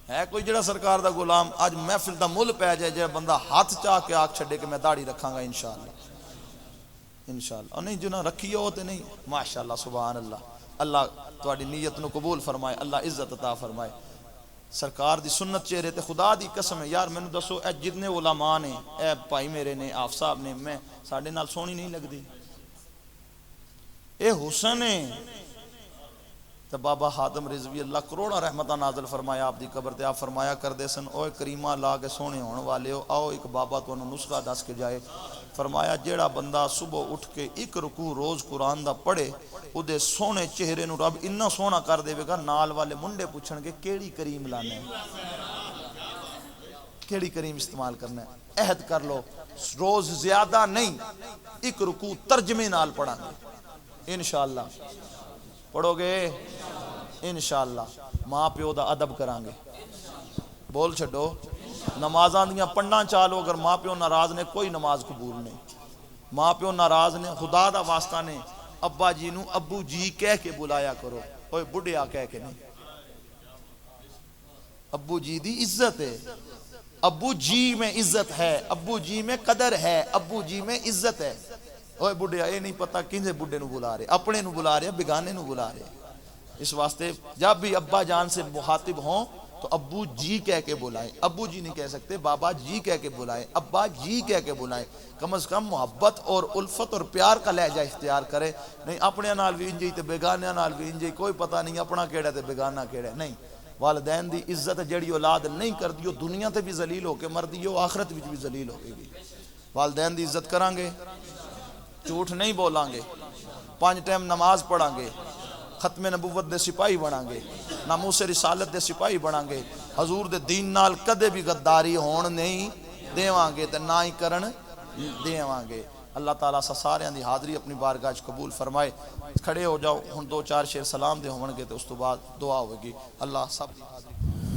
ہے کوئی جڑا سرکار دا غلام اج محفل دا مل پہ جائے جڑا بندہ ہاتھ چاہ کے آکھ چھڑے کہ میں داڑھی رکھاں گا انشاءاللہ، انشاءاللہ۔ اور نہیں جنہاں رکھی ہوتے نہیں، ماشاءاللہ سبحان اللہ، اللہ تواڈی نیت نو قبول فرمائے، اللہ عزت عطا فرمائے۔ سرکار دی سنت چہرے تے خدا دی قسم ہے، یار مینوں دسو اے جتنے علماء نے، اے بھائی میرے نے، آپ صاحب نے، میں ساڈے نال سونی نہیں لگدی؟ اے حسن ہے۔ تو بابا حاتم رضوی اللہ کروڑا رحمتہ نازل فرمایا آپ دی قبر تے، آپ فرمایا کردے سن اوے کریمہ لا کے سونے ہونے والے ہو، آؤ ایک بابا تو انہوں نسخہ دس کے جائے۔ فرمایا جیڑا بندہ صبح اٹھ کے ایک رکوع روز قرآن دا پڑھے، او دے سونے چہرے نو رب اتنا سونا کر دے گا، نال والے منڈے پوچھن گے کیڑی کریم لانے، کیڑی کریم استعمال کرنا ہے؟ عہد کر لو روز زیادہ نہیں ایک رکوع ترجمے نال پڑھا گے انشاءاللہ. پڑھو گے انشاءاللہ. ماں پیو دا ادب کران گے. بول چھڈو نمازاں دیاں پڑھنا چالو اگر ماں پیو ناراض نے کوئی نماز قبول نہیں. ماں پیو ناراض نے خدا دا واسطہ نے ابا جی نو ابو جی کہہ کے بلایا کرو. اوے بڈھیا کہہ کے نہیں. ابو جی دی عزت ہے. ابو جی میں عزت ہے. ابو جی میں قدر ہے. ابو جی میں عزت ہے. اوے بڈھیا یہ نہیں پتا کینجے بڈھے نو بلا رہے اپنے نو بلا رہے بیگانے نو بلا رہے. اس واسطے جب بھی ابا جان سے مخاطب ہوں تو ابو جی کہہ کے بلائیں. ابو جی نہیں کہہ سکتے بابا جی کہہ کے بلائیں. ابا جی کہہ کے بلائیں. کم از کم محبت اور الفت اور پیار کا لہجہ اختیار کرے. نہیں اپنے نال بھی انجی تے بیگانے نال بھی انجی کوئی پتہ نہیں اپنا کیڑا تے بیگانہ کیڑا نہیں. والدین دی عزت جڑی اولاد نہیں کر دیو دنیا تے بھی ذلیل ہو کے مر دیو آخرت وچ بھی ذلیل ہو گی. والدین دی عزت کران گے جھوٹ نہیں بولان گے 5 ٹائم نماز پڑھان گے ختم نبوت دے سپاہی بنان گے ناموس رسالت دے سپاہی بنان گے حضور دے دین نال کدے بھی غداری ہون نہیں دیواں گے تے نہ ہی کرن دیواں گے. اللہ تعالیٰ ساریاں دی حاضری اپنی بارگاہ وچ قبول فرمائے. کھڑے ہو جاؤ ہن 2-4 شعر سلام دے ہون گے تے اس تو بعد دعا ہوے گی. اللہ سب دی حاضری